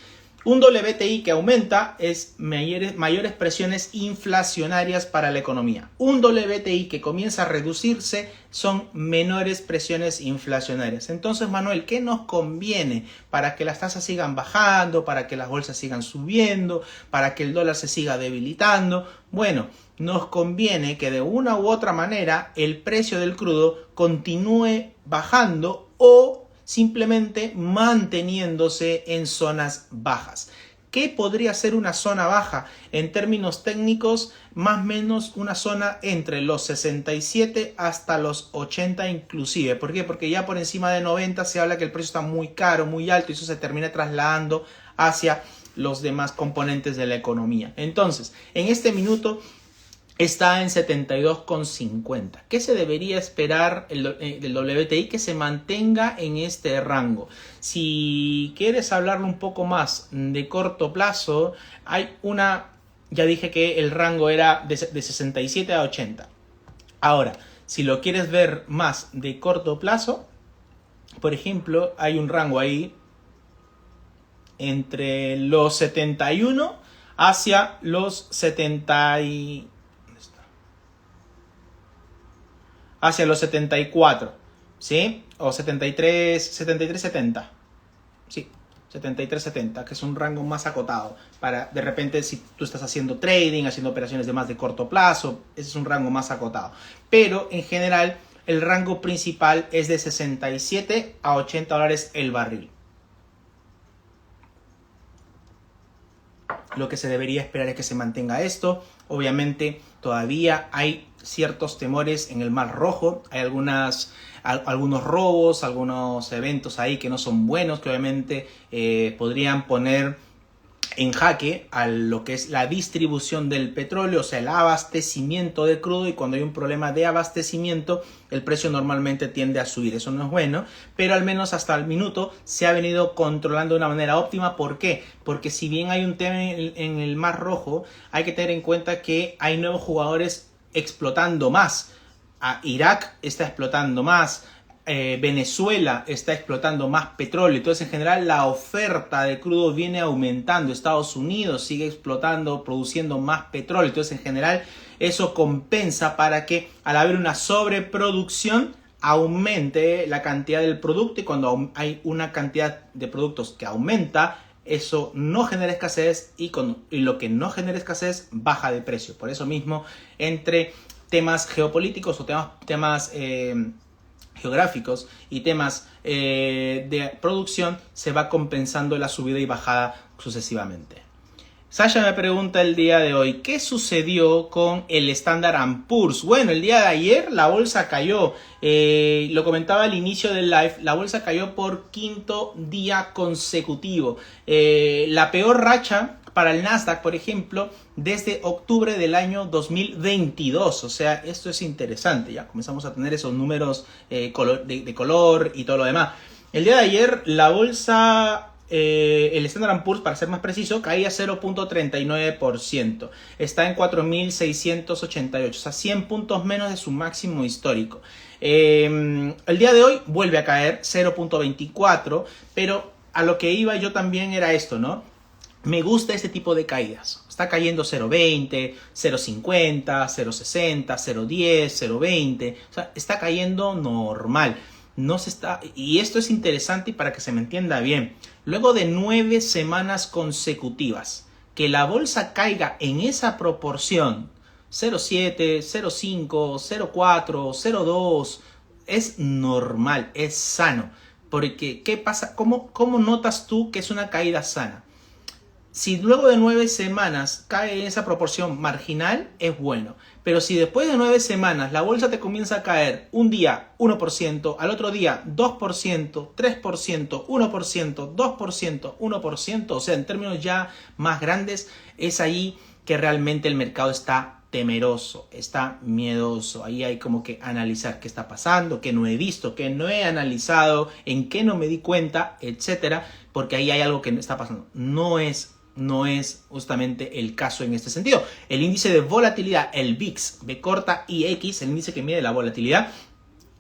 un WTI que aumenta es mayores presiones inflacionarias para la economía. Un WTI que comienza a reducirse son menores presiones inflacionarias. Entonces, Manuel, ¿qué nos conviene para que las tasas sigan bajando, para que las bolsas sigan subiendo, para que el dólar se siga debilitando? Bueno, nos conviene que de una u otra manera el precio del crudo continúe bajando o simplemente manteniéndose en zonas bajas. ¿Qué podría ser una zona baja? En términos técnicos, más o menos una zona entre los 67 hasta los 80 inclusive. ¿Por qué? Porque ya por encima de 90 se habla que el precio está muy caro, muy alto, y eso se termina trasladando hacia los demás componentes de la economía. Entonces, en este minuto está en 72,50. ¿Qué se debería esperar del WTI? Que se mantenga en este rango. Si quieres hablarlo un poco más de corto plazo, ya dije que el rango era de 67 a 80. Ahora, si lo quieres ver más de corto plazo, por ejemplo, hay un rango ahí entre los 71 hacia los 70 hacia los 74, ¿sí? O 73, 70. Sí, 73-70, que es un rango más acotado. Para, de repente, si tú estás haciendo trading, haciendo operaciones de más de corto plazo, ese es un rango más acotado. Pero, en general, el rango principal es de 67 a 80 dólares el barril. Lo que se debería esperar es que se mantenga esto. Obviamente todavía hay ciertos temores en el Mar Rojo. Hay algunos robos, algunos eventos ahí que no son buenos, que obviamente podrían poner en jaque a lo que es la distribución del petróleo, o sea, el abastecimiento de crudo, y cuando hay un problema de abastecimiento, el precio normalmente tiende a subir. Eso no es bueno, pero al menos hasta el minuto se ha venido controlando de una manera óptima. ¿Por qué? Porque si bien hay un tema en el Mar Rojo, hay que tener en cuenta que hay nuevos jugadores explotando más. Irak está explotando más, Venezuela está explotando más petróleo. Entonces, en general, la oferta de crudo viene aumentando. Estados Unidos sigue explotando, produciendo más petróleo. Entonces, en general, eso compensa para que, al haber una sobreproducción, aumente la cantidad del producto, y cuando hay una cantidad de productos que aumenta, eso no genera escasez, y lo que no genera escasez baja de precio. Por eso mismo, entre temas geopolíticos o temas geográficos y temas de producción, se va compensando la subida y bajada sucesivamente. Sasha me pregunta el día de hoy, ¿qué sucedió con el Standard & Poor's? Bueno, el día de ayer la bolsa cayó, lo comentaba al inicio del live, la bolsa cayó por quinto día consecutivo. La peor racha para el Nasdaq, por ejemplo, desde octubre del año 2022. O sea, esto es interesante. Ya comenzamos a tener esos números de color y todo lo demás. El día de ayer la bolsa, el Standard & Poor's, para ser más preciso, caía 0.39%. Está en 4.688, o sea, 100 puntos menos de su máximo histórico. El día de hoy vuelve a caer 0.24, pero a lo que iba yo también era esto, ¿no? Me gusta este tipo de caídas. Está cayendo 0.20, 0.50, 0.60, 0.10, 0.20. O sea, está cayendo normal. No se está... Y esto es interesante, y para que se me entienda bien. Luego de 9 semanas consecutivas, que la bolsa caiga en esa proporción, 0.7, 0.5, 0.4, 0.2, es normal, es sano. Porque, ¿qué pasa? ¿Cómo notas tú que es una caída sana? Si luego de 9 semanas cae en esa proporción marginal, es bueno. Pero si después de 9 semanas la bolsa te comienza a caer un día 1%, al otro día 2%, 3%, 1%, 2%, 1%, o sea, en términos ya más grandes, es ahí que realmente el mercado está temeroso, está miedoso. Ahí hay como que analizar qué está pasando, qué no he visto, qué no he analizado, en qué no me di cuenta, etcétera, porque ahí hay algo que no está pasando. No es justamente el caso en este sentido. El índice de volatilidad, el VIX, B corta y X, el índice que mide la volatilidad,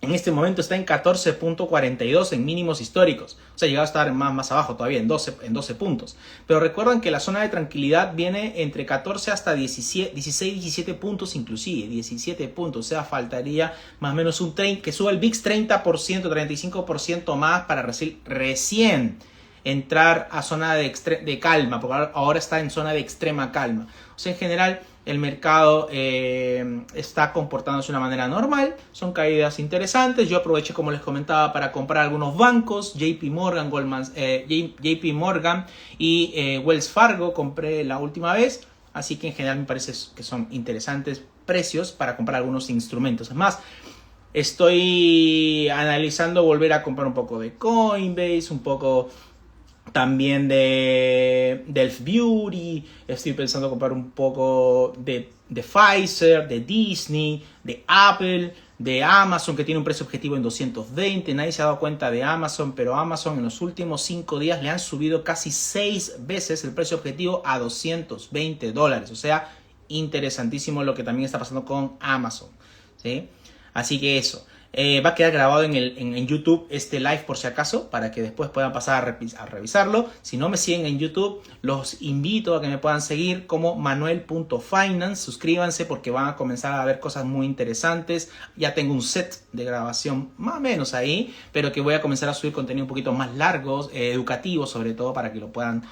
en este momento está en 14.42 en mínimos históricos. O sea, llegado a estar más abajo todavía, en 12 puntos. Pero recuerden que la zona de tranquilidad viene entre 14 hasta 16, 17 puntos inclusive. 17 puntos. O sea, faltaría más o menos que suba el VIX 30%, 35% más para recién entrar a zona de calma, porque ahora está en zona de extrema calma. O sea, en general, el mercado está comportándose de una manera normal. Son caídas interesantes. Yo aproveché, como les comentaba, para comprar algunos bancos. JP Morgan y Wells Fargo compré la última vez. Así que en general me parece que son interesantes precios para comprar algunos instrumentos. Es más, estoy analizando volver a comprar un poco de Coinbase, un poco también de Elf Beauty. Estoy pensando comprar un poco de Pfizer, de Disney, de Apple, de Amazon, que tiene un precio objetivo en 220. Nadie se ha dado cuenta de Amazon, pero Amazon en los últimos 5 días le han subido casi 6 veces el precio objetivo a $220. O sea, interesantísimo lo que también está pasando con Amazon, ¿sí? Así que eso. Va a quedar grabado en YouTube este live por si acaso, para que después puedan pasar a revisarlo. Si no me siguen en YouTube, los invito a que me puedan seguir como manuel.finance. Suscríbanse porque van a comenzar a ver cosas muy interesantes. Ya tengo un set de grabación más o menos ahí, pero que voy a comenzar a subir contenido un poquito más largos, educativos sobre todo, para que puedan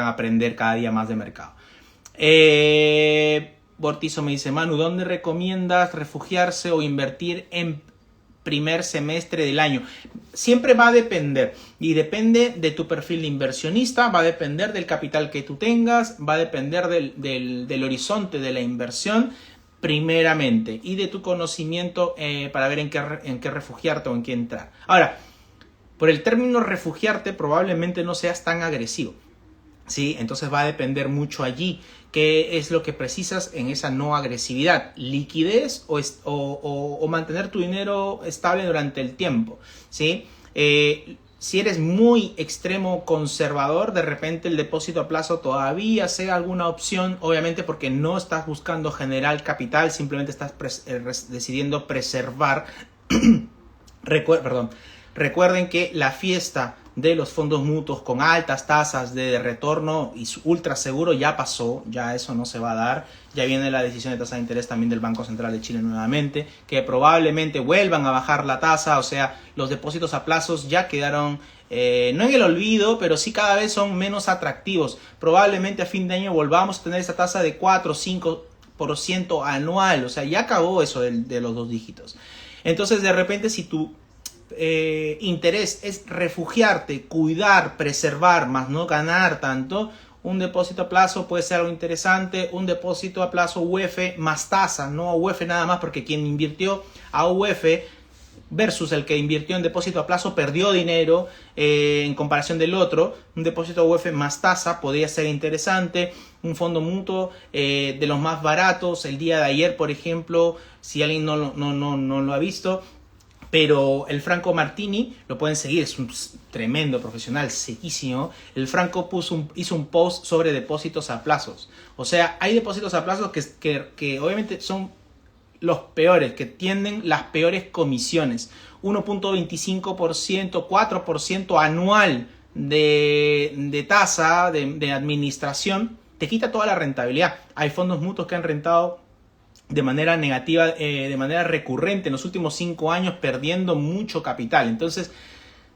aprender cada día más de mercado. Bortizo me dice: Manu, ¿dónde recomiendas refugiarse o invertir en primer semestre del año. Siempre va a depender, y depende de tu perfil de inversionista, va a depender del capital que tú tengas, va a depender del horizonte de la inversión primeramente, y de tu conocimiento para ver en qué refugiarte o en qué entrar. Ahora, por el término refugiarte probablemente no seas tan agresivo, ¿sí? Entonces va a depender mucho allí qué es lo que precisas en esa no agresividad, liquidez o mantener tu dinero estable durante el tiempo, ¿sí? Si eres muy extremo conservador, de repente el depósito a plazo todavía sea alguna opción, obviamente porque no estás buscando generar capital, simplemente estás decidiendo preservar. Recuerden que la fiesta de los fondos mutuos con altas tasas de retorno y ultra seguro ya pasó, ya eso no se va a dar. Ya viene la decisión de tasa de interés también del Banco Central de Chile nuevamente, que probablemente vuelvan a bajar la tasa, o sea, los depósitos a plazos ya quedaron no en el olvido, pero sí cada vez son menos atractivos. Probablemente a fin de año volvamos a tener esa tasa de 4 o 5% anual, o sea, ya acabó eso de los 2 dígitos. Entonces, de repente, si tu interés es refugiarte, cuidar, preservar, más no ganar tanto, un depósito a plazo puede ser algo interesante. Un depósito a plazo UF más tasa, no a UF nada más, porque quien invirtió a UF versus el que invirtió en depósito a plazo perdió dinero en comparación del otro. Un depósito a UF más tasa podría ser interesante. Un fondo mutuo de los más baratos, el día de ayer, por ejemplo, si alguien no lo ha visto, pero el Franco Martini, lo pueden seguir, es un tremendo profesional, sequísimo. El Franco hizo un post sobre depósitos a plazos. O sea, hay depósitos a plazos que obviamente son los peores, que tienen las peores comisiones. 1.25%, 4% anual de tasa de administración, te quita toda la rentabilidad. Hay fondos mutuos que han rentado de manera negativa, de manera recurrente en los últimos 5 años, perdiendo mucho capital. Entonces,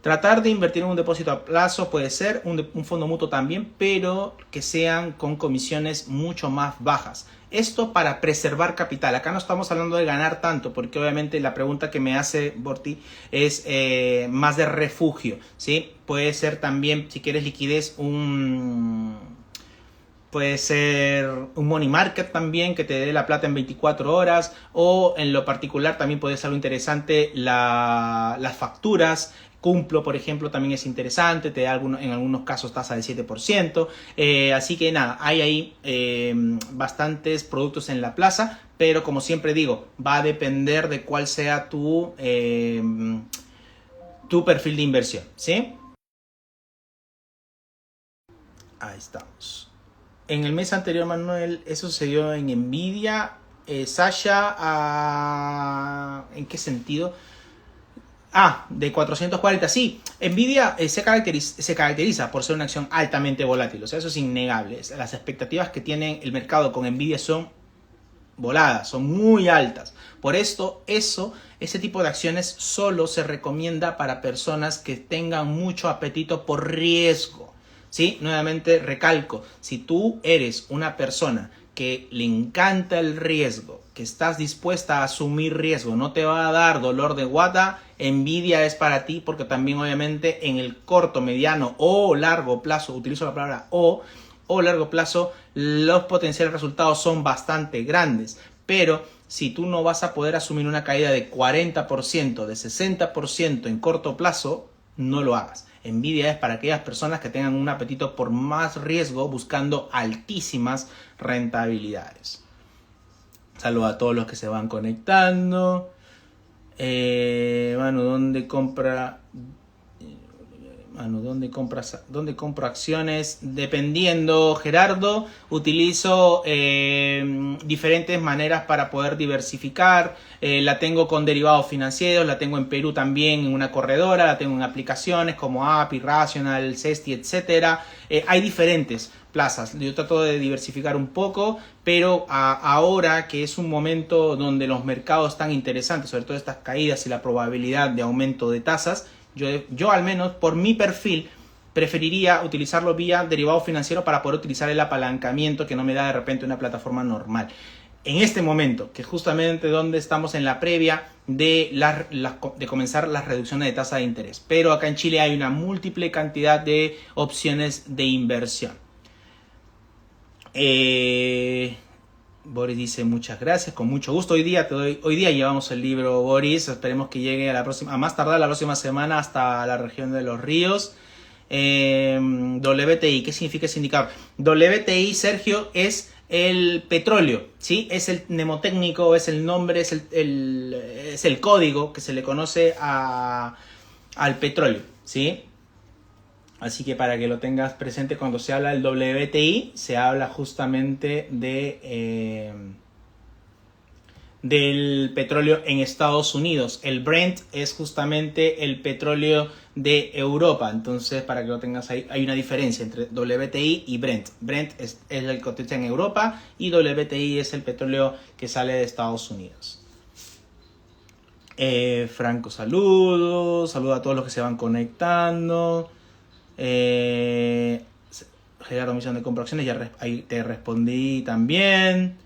tratar de invertir en un depósito a plazo puede ser, un fondo mutuo también, pero que sean con comisiones mucho más bajas. Esto para preservar capital. Acá no estamos hablando de ganar tanto, porque obviamente la pregunta que me hace Borti es más de refugio, ¿sí? Puede ser también, si quieres liquidez, puede ser un money market también, que te dé la plata en 24 horas. O en lo particular también puede ser algo interesante las facturas. Cumplo, por ejemplo, también es interesante, te da en algunos casos tasa del 7%. Así que nada, hay ahí bastantes productos en la plaza, pero como siempre digo, va a depender de cuál sea tu perfil de inversión, ¿sí? Ahí estamos. En el mes anterior, Manuel, eso sucedió en Nvidia. Sasha, ¿en qué sentido? De 440, sí. Nvidia se caracteriza por ser una acción altamente volátil, o sea, eso es innegable. Las expectativas que tiene el mercado con Nvidia son voladas, son muy altas. Por esto, ese tipo de acciones solo se recomienda para personas que tengan mucho apetito por riesgo. ¿Sí? Nuevamente recalco, si tú eres una persona que le encanta el riesgo, que estás dispuesta a asumir riesgo, no te va a dar dolor de guata, Nvidia es para ti, porque también obviamente en el corto, mediano o largo plazo, utilizo la palabra o largo plazo, los potenciales resultados son bastante grandes. Pero si tú no vas a poder asumir una caída de 40%, de 60% en corto plazo, no lo hagas. Nvidia es para aquellas personas que tengan un apetito por más riesgo, buscando altísimas rentabilidades. Saludos a todos los que se van conectando. ¿Dónde compro acciones? Dependiendo, Gerardo, utilizo diferentes maneras para poder diversificar. La tengo con derivados financieros, la tengo en Perú también en una corredora, la tengo en aplicaciones como API, Rational, Cesti, etcétera. Hay diferentes plazas. Yo trato de diversificar un poco, pero ahora que es un momento donde los mercados están interesantes, sobre todo estas caídas y la probabilidad de aumento de tasas, yo al menos por mi perfil preferiría utilizarlo vía derivado financiero para poder utilizar el apalancamiento que no me da de repente una plataforma normal. en este momento, que es justamente donde estamos en la previa de comenzar las reducciones de tasa de interés. Pero acá en Chile hay una múltiple cantidad de opciones de inversión. Boris dice muchas gracias, con mucho gusto. Hoy día llevamos el libro, Boris. Esperemos que llegue a más tardar la próxima semana hasta la región de Los Ríos. WTI, ¿qué significa ese indicador? WTI, Sergio, es el petróleo, ¿sí? Es el mnemotécnico, es el nombre, es el código que se le conoce al petróleo, ¿sí? Así que para que lo tengas presente, cuando se habla del WTI, se habla justamente del petróleo en Estados Unidos. El Brent es justamente el petróleo de Europa. Entonces, para que lo tengas ahí, hay una diferencia entre WTI y Brent. Brent es el que cotiza en Europa y WTI es el petróleo que sale de Estados Unidos. Franco, saludos a todos los que se van conectando. Gerardo, misión de compra acciones, ya ahí te respondí también.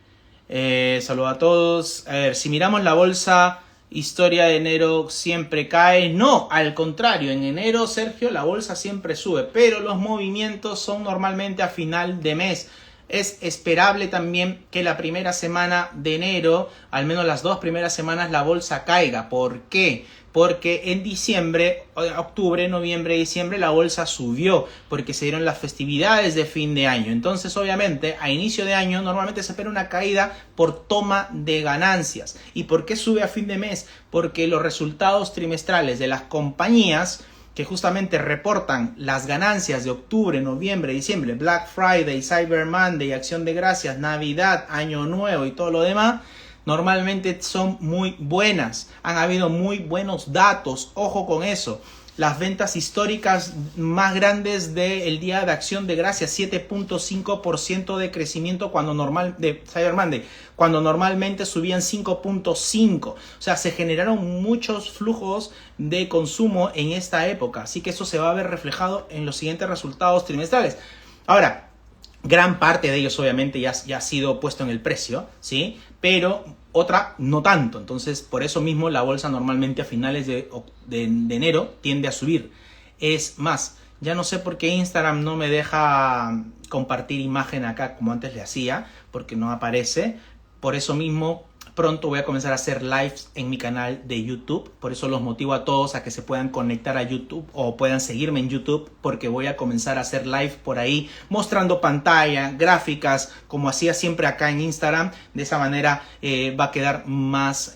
Saludos a todos. A ver, si miramos la bolsa, historia de enero siempre cae. No, al contrario, en enero, Sergio, la bolsa siempre sube, pero los movimientos son normalmente a final de mes. Es esperable también que la primera semana de enero, al menos las 2 primeras semanas, la bolsa caiga. ¿Por qué? Porque en diciembre, octubre, noviembre, diciembre, la bolsa subió porque se dieron las festividades de fin de año. Entonces, obviamente, a inicio de año normalmente se espera una caída por toma de ganancias. ¿Y por qué sube a fin de mes? Porque los resultados trimestrales de las compañías que justamente reportan las ganancias de octubre, noviembre, diciembre, Black Friday, Cyber Monday, Acción de Gracias, Navidad, Año Nuevo y todo lo demás, normalmente son muy buenas. Han habido muy buenos datos, ojo con eso. Las ventas históricas más grandes del día de Acción de Gracias, 7.5% de crecimiento de Cyber Monday, cuando normalmente subían 5.5%. O sea, se generaron muchos flujos de consumo en esta época. Así que eso se va a ver reflejado en los siguientes resultados trimestrales. Ahora, gran parte de ellos obviamente ya ha sido puesto en el precio, ¿sí? Pero otra no tanto. Entonces, por eso mismo la bolsa normalmente a finales de enero tiende a subir. Es más, ya no sé por qué Instagram no me deja compartir imagen acá como antes le hacía, porque no aparece. Por eso mismo, pronto voy a comenzar a hacer lives en mi canal de YouTube. Por eso los motivo a todos a que se puedan conectar a YouTube o puedan seguirme en YouTube, porque voy a comenzar a hacer live por ahí mostrando pantalla, gráficas, como hacía siempre acá en Instagram. De esa manera va a quedar más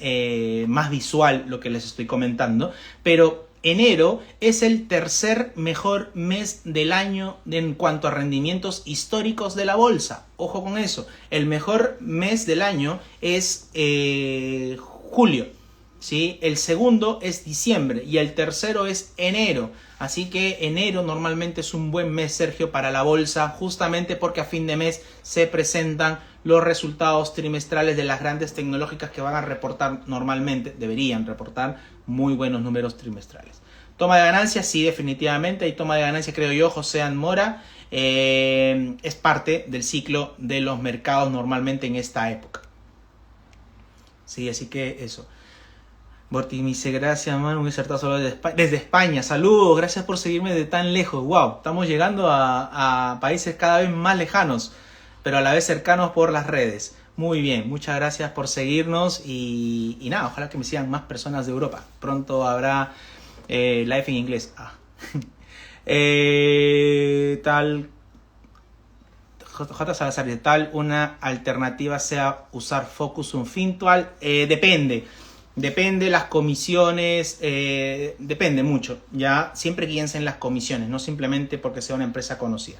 visual lo que les estoy comentando. Pero enero es el tercer mejor mes del año en cuanto a rendimientos históricos de la bolsa. Ojo con eso. El mejor mes del año es julio, ¿sí? El segundo es diciembre y el tercero es enero. Así que enero normalmente es un buen mes, Sergio, para la bolsa, justamente porque a fin de mes se presentan los resultados trimestrales de las grandes tecnológicas que van a reportar normalmente, deberían reportar muy buenos números trimestrales. Toma de ganancias, sí, definitivamente hay toma de ganancias, creo yo, José Mora. Es parte del ciclo de los mercados normalmente en esta época. Sí, así que eso. Borti me dice, gracias, man, un insertazo desde España. Saludos, gracias por seguirme de tan lejos. Wow, estamos llegando a países cada vez más lejanos, pero a la vez cercanos por las redes. Muy bien, muchas gracias por seguirnos y nada, ojalá que me sigan más personas de Europa. Pronto habrá live en inglés. J. Salazar, de tal una alternativa sea usar Focus Fintual. Depende las comisiones, depende mucho. Ya siempre guíense en las comisiones, no simplemente porque sea una empresa conocida.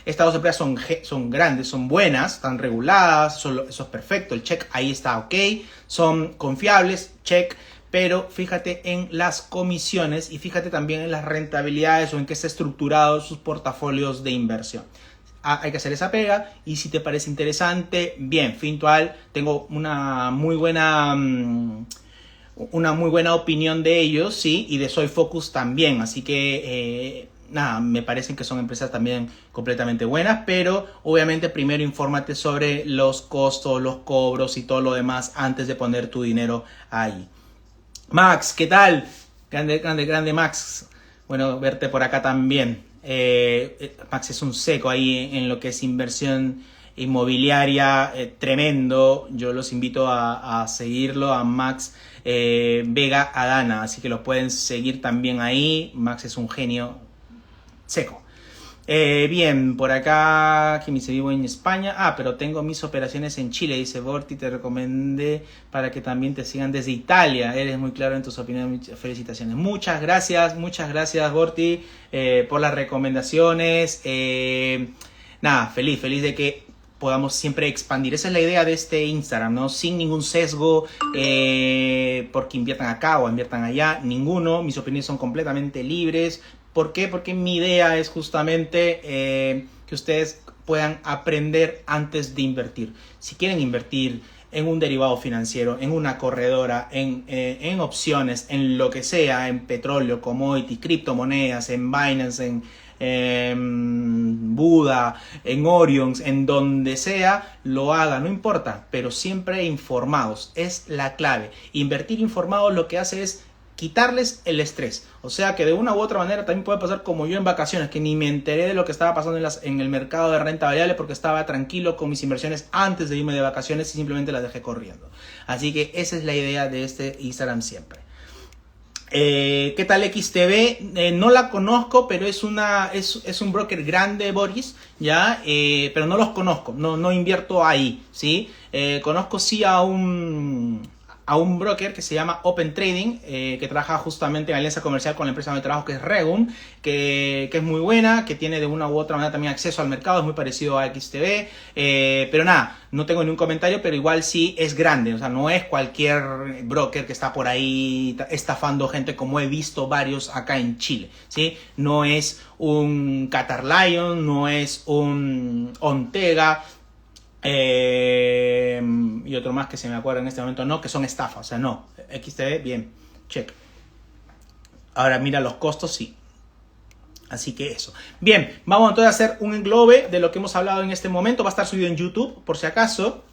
Estas dos empresas son grandes, son buenas, están reguladas, eso es perfecto, el check ahí está ok, son confiables, check, pero fíjate en las comisiones y fíjate también en las rentabilidades o en qué está estructurado sus portafolios de inversión. Hay que hacer esa pega y si te parece interesante, bien, Fintual, tengo una muy buena opinión de ellos, sí, y de Soy Focus también, así que nada, me parecen que son empresas también completamente buenas, pero obviamente primero infórmate sobre los costos, los cobros y todo lo demás antes de poner tu dinero ahí. Max, ¿qué tal? Grande, grande, grande Max. Bueno, verte por acá también. Max es un seco ahí en lo que es inversión inmobiliaria, tremendo. Yo los invito a seguirlo, a Max Vega Adana, así que lo pueden seguir también ahí. Max es un genio seco. Bien, por acá, que me dice vivo en España. Pero tengo mis operaciones en Chile, dice Borti, te recomendé para que también te sigan desde Italia. Eres muy claro en tus opiniones, felicitaciones. Muchas gracias Borti, por las recomendaciones. Nada, feliz de que podamos siempre expandir. Esa es la idea de este Instagram, ¿no? Sin ningún sesgo, porque inviertan acá o inviertan allá, ninguno. Mis opiniones son completamente libres. ¿Por qué? Porque mi idea es justamente que ustedes puedan aprender antes de invertir. Si quieren invertir en un derivado financiero, en una corredora, en opciones, en lo que sea, en petróleo, commodity, criptomonedas, en Binance, en Buda, en Orion, en donde sea, lo hagan, no importa, pero siempre informados, es la clave. Invertir informados lo que hace es quitarles el estrés. O sea que de una u otra manera también puede pasar como yo en vacaciones, que ni me enteré de lo que estaba pasando en el mercado de renta variable porque estaba tranquilo con mis inversiones antes de irme de vacaciones y simplemente las dejé corriendo. Así que esa es la idea de este Instagram siempre. ¿Qué tal XTB? No la conozco, pero es un broker grande, Boris, ¿ya? Pero no los conozco, no invierto ahí, ¿sí? Conozco sí a un broker que se llama Open Trading, que trabaja justamente en alianza comercial con la empresa donde trabajo, que es Regum, que es muy buena, que tiene de una u otra manera también acceso al mercado, es muy parecido a XTB, pero nada, no tengo ningún comentario, pero igual sí es grande, o sea, no es cualquier broker que está por ahí estafando gente, como he visto varios acá en Chile, ¿sí? No es un Qatar Lion, no es un Ontega, y otro más que se me acuerda en este momento, no, que son estafas, o sea, no, XTB, bien, check. Ahora mira los costos, sí. Así que eso. Bien, vamos entonces a hacer un englobe de lo que hemos hablado en este momento. Va a estar subido en YouTube, por si acaso.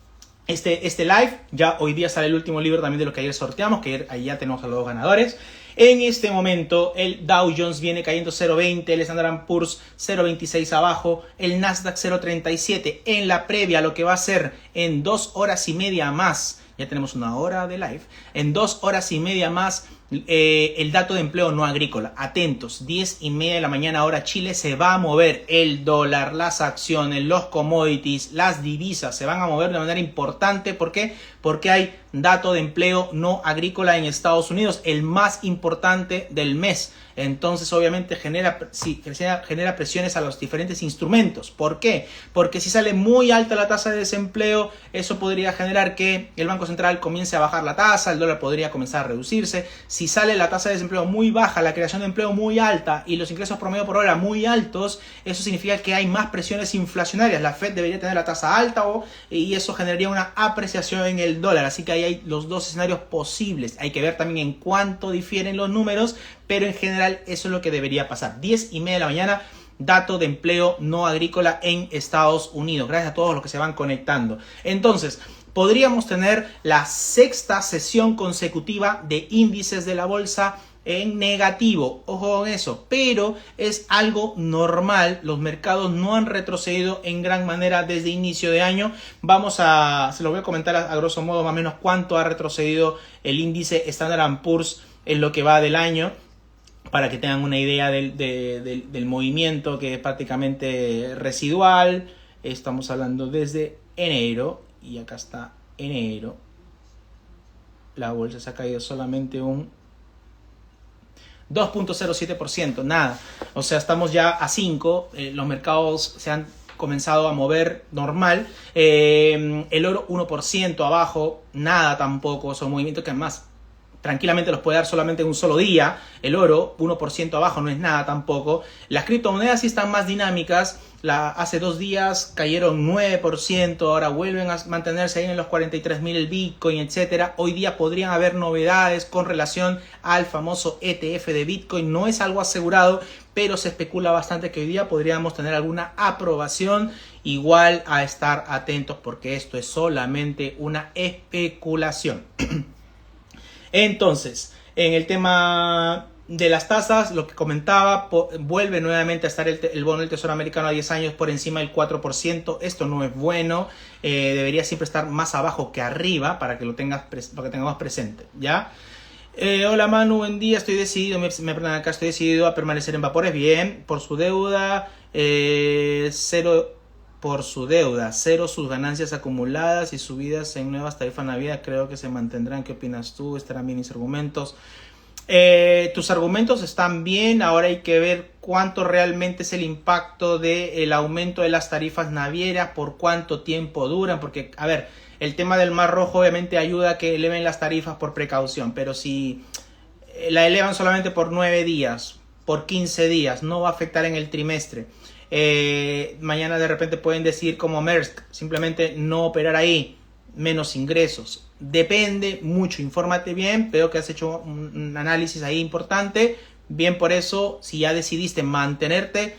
Este live, ya hoy día sale el último libro también de lo que ayer sorteamos, que ahí ya tenemos a los dos ganadores. En este momento el Dow Jones viene cayendo 0.20, el Standard & Poor's 0.26 abajo, el Nasdaq 0.37. En la previa, lo que va a ser en 2 horas y media más, ya tenemos una hora de live, en 2 horas y media más, el dato de empleo no agrícola. Atentos, 10:30 de la mañana hora Chile, se va a mover el dólar, las acciones, los commodities, las divisas, se van a mover de manera importante. ¿Por qué? Porque hay dato de empleo no agrícola en Estados Unidos, el más importante del mes. Entonces obviamente genera presiones a los diferentes instrumentos. ¿Por qué? Porque si sale muy alta la tasa de desempleo, eso podría generar que el Banco Central comience a bajar la tasa, el dólar podría comenzar a reducirse. Si sale la tasa de desempleo muy baja, la creación de empleo muy alta y los ingresos promedio por hora muy altos, eso significa que hay más presiones inflacionarias. La Fed debería tener la tasa alta y eso generaría una apreciación en el dólar. Así que ahí hay los dos escenarios posibles. Hay que ver también en cuánto difieren los números, pero en general eso es lo que debería pasar. 10:30 de la mañana, dato de empleo no agrícola en Estados Unidos. Gracias a todos los que se van conectando. Entonces, podríamos tener la 6ª sesión consecutiva de índices de la bolsa en negativo. Ojo con eso, pero es algo normal. Los mercados no han retrocedido en gran manera desde inicio de año. Se lo voy a comentar a grosso modo más o menos cuánto ha retrocedido el índice Standard & Poor's en lo que va del año, para que tengan una idea del movimiento, que es prácticamente residual. Estamos hablando desde enero, y acá está enero. La bolsa se ha caído solamente un 2.07%, nada. O sea, estamos ya a 5, los mercados se han comenzado a mover normal. El oro 1% abajo, nada tampoco, son movimientos que además tranquilamente los puede dar solamente en un solo día. El oro, 1% abajo, no es nada tampoco. Las criptomonedas sí están más dinámicas. Hace 2 días cayeron 9%, ahora vuelven a mantenerse ahí en los 43.000 el Bitcoin, etcétera. Hoy día podrían haber novedades con relación al famoso ETF de Bitcoin. No es algo asegurado, pero se especula bastante que hoy día podríamos tener alguna aprobación. Igual a estar atentos porque esto es solamente una especulación. Entonces, en el tema de las tasas, lo que comentaba, vuelve nuevamente a estar el bono del Tesoro americano a 10 años por encima del 4%. Esto no es bueno, debería siempre estar más abajo que arriba para que lo tengamos presente, ¿ya? Hola Manu, buen día, estoy decidido, estoy decidido a permanecer en Vapores, bien, por su deuda, cero sus ganancias acumuladas y subidas en nuevas tarifas navideñas creo que se mantendrán. ¿Qué opinas tú? Estarán bien mis argumentos. Tus argumentos están bien, ahora hay que ver cuánto realmente es el impacto del aumento de las tarifas navieras, por cuánto tiempo duran, porque, a ver, el tema del Mar Rojo obviamente ayuda a que eleven las tarifas por precaución, pero si la elevan solamente por 9 días, por 15 días, no va a afectar en el trimestre. Mañana de repente pueden decir como Maersk, simplemente no operar ahí, menos ingresos. Depende mucho, infórmate bien, veo que has hecho un análisis ahí importante. Bien por eso, si ya decidiste mantenerte,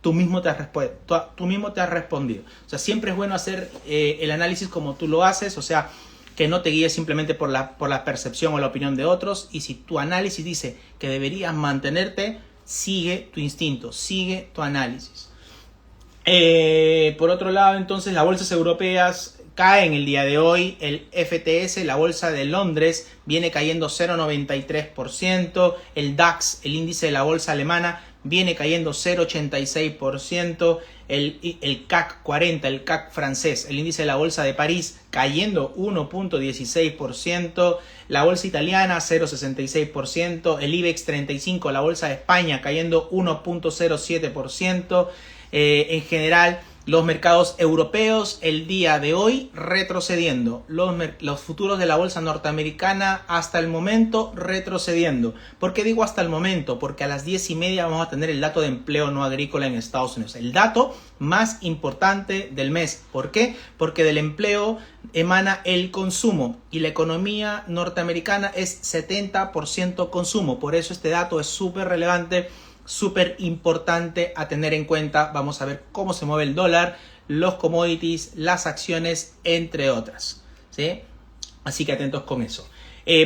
tú mismo te has respondido. O sea, siempre es bueno hacer el análisis como tú lo haces, o sea, que no te guíes simplemente por la percepción o la opinión de otros. Y si tu análisis dice que deberías mantenerte, sigue tu instinto, sigue tu análisis. Por otro lado, entonces, las bolsas europeas caen el día de hoy. El FTS, la bolsa de Londres, viene cayendo 0,93%. El DAX, el índice de la bolsa alemana, viene cayendo 0,86%. El CAC 40, el CAC francés, el índice de la bolsa de París, cayendo 1,16%. La bolsa italiana, 0,66%. El IBEX 35, la bolsa de España, cayendo 1,07%. En general, los mercados europeos el día de hoy retrocediendo. Los futuros de la bolsa norteamericana hasta el momento retrocediendo. ¿Por qué digo hasta el momento? Porque a las 10:30 vamos a tener el dato de empleo no agrícola en Estados Unidos. El dato más importante del mes. ¿Por qué? Porque del empleo emana el consumo y la economía norteamericana es 70% consumo. Por eso este dato es súper relevante, súper importante a tener en cuenta. Vamos a ver cómo se mueve el dólar, los commodities, las acciones, entre otras, ¿sí? Así que atentos con eso.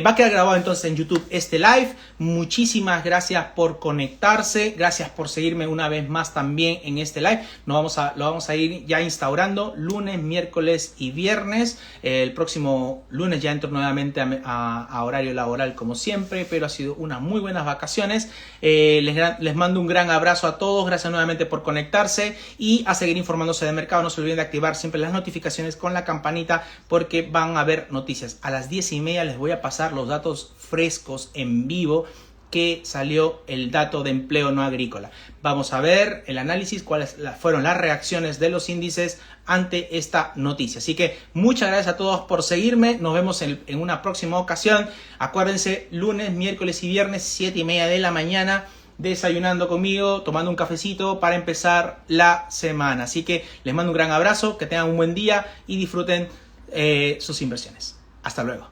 Va a quedar grabado entonces en YouTube este live. Muchísimas gracias por conectarse. Gracias por seguirme una vez más también en este live. Lo vamos a ir ya instaurando lunes, miércoles y viernes. El próximo lunes ya entro nuevamente a horario laboral como siempre, pero ha sido unas muy buenas vacaciones. Les mando un gran abrazo a todos. Gracias nuevamente por conectarse y a seguir informándose de mercado. No se olviden de activar siempre las notificaciones con la campanita porque van a haber noticias. A las 10:30 les voy a pasar los datos frescos en vivo que salió el dato de empleo no agrícola. Vamos a ver el análisis, cuáles fueron las reacciones de los índices ante esta noticia. Así que muchas gracias a todos por seguirme. Nos vemos en una próxima ocasión. Acuérdense, lunes, miércoles y viernes, 7:30 de la mañana, desayunando conmigo, tomando un cafecito para empezar la semana. Así que les mando un gran abrazo, que tengan un buen día y disfruten sus inversiones. Hasta luego.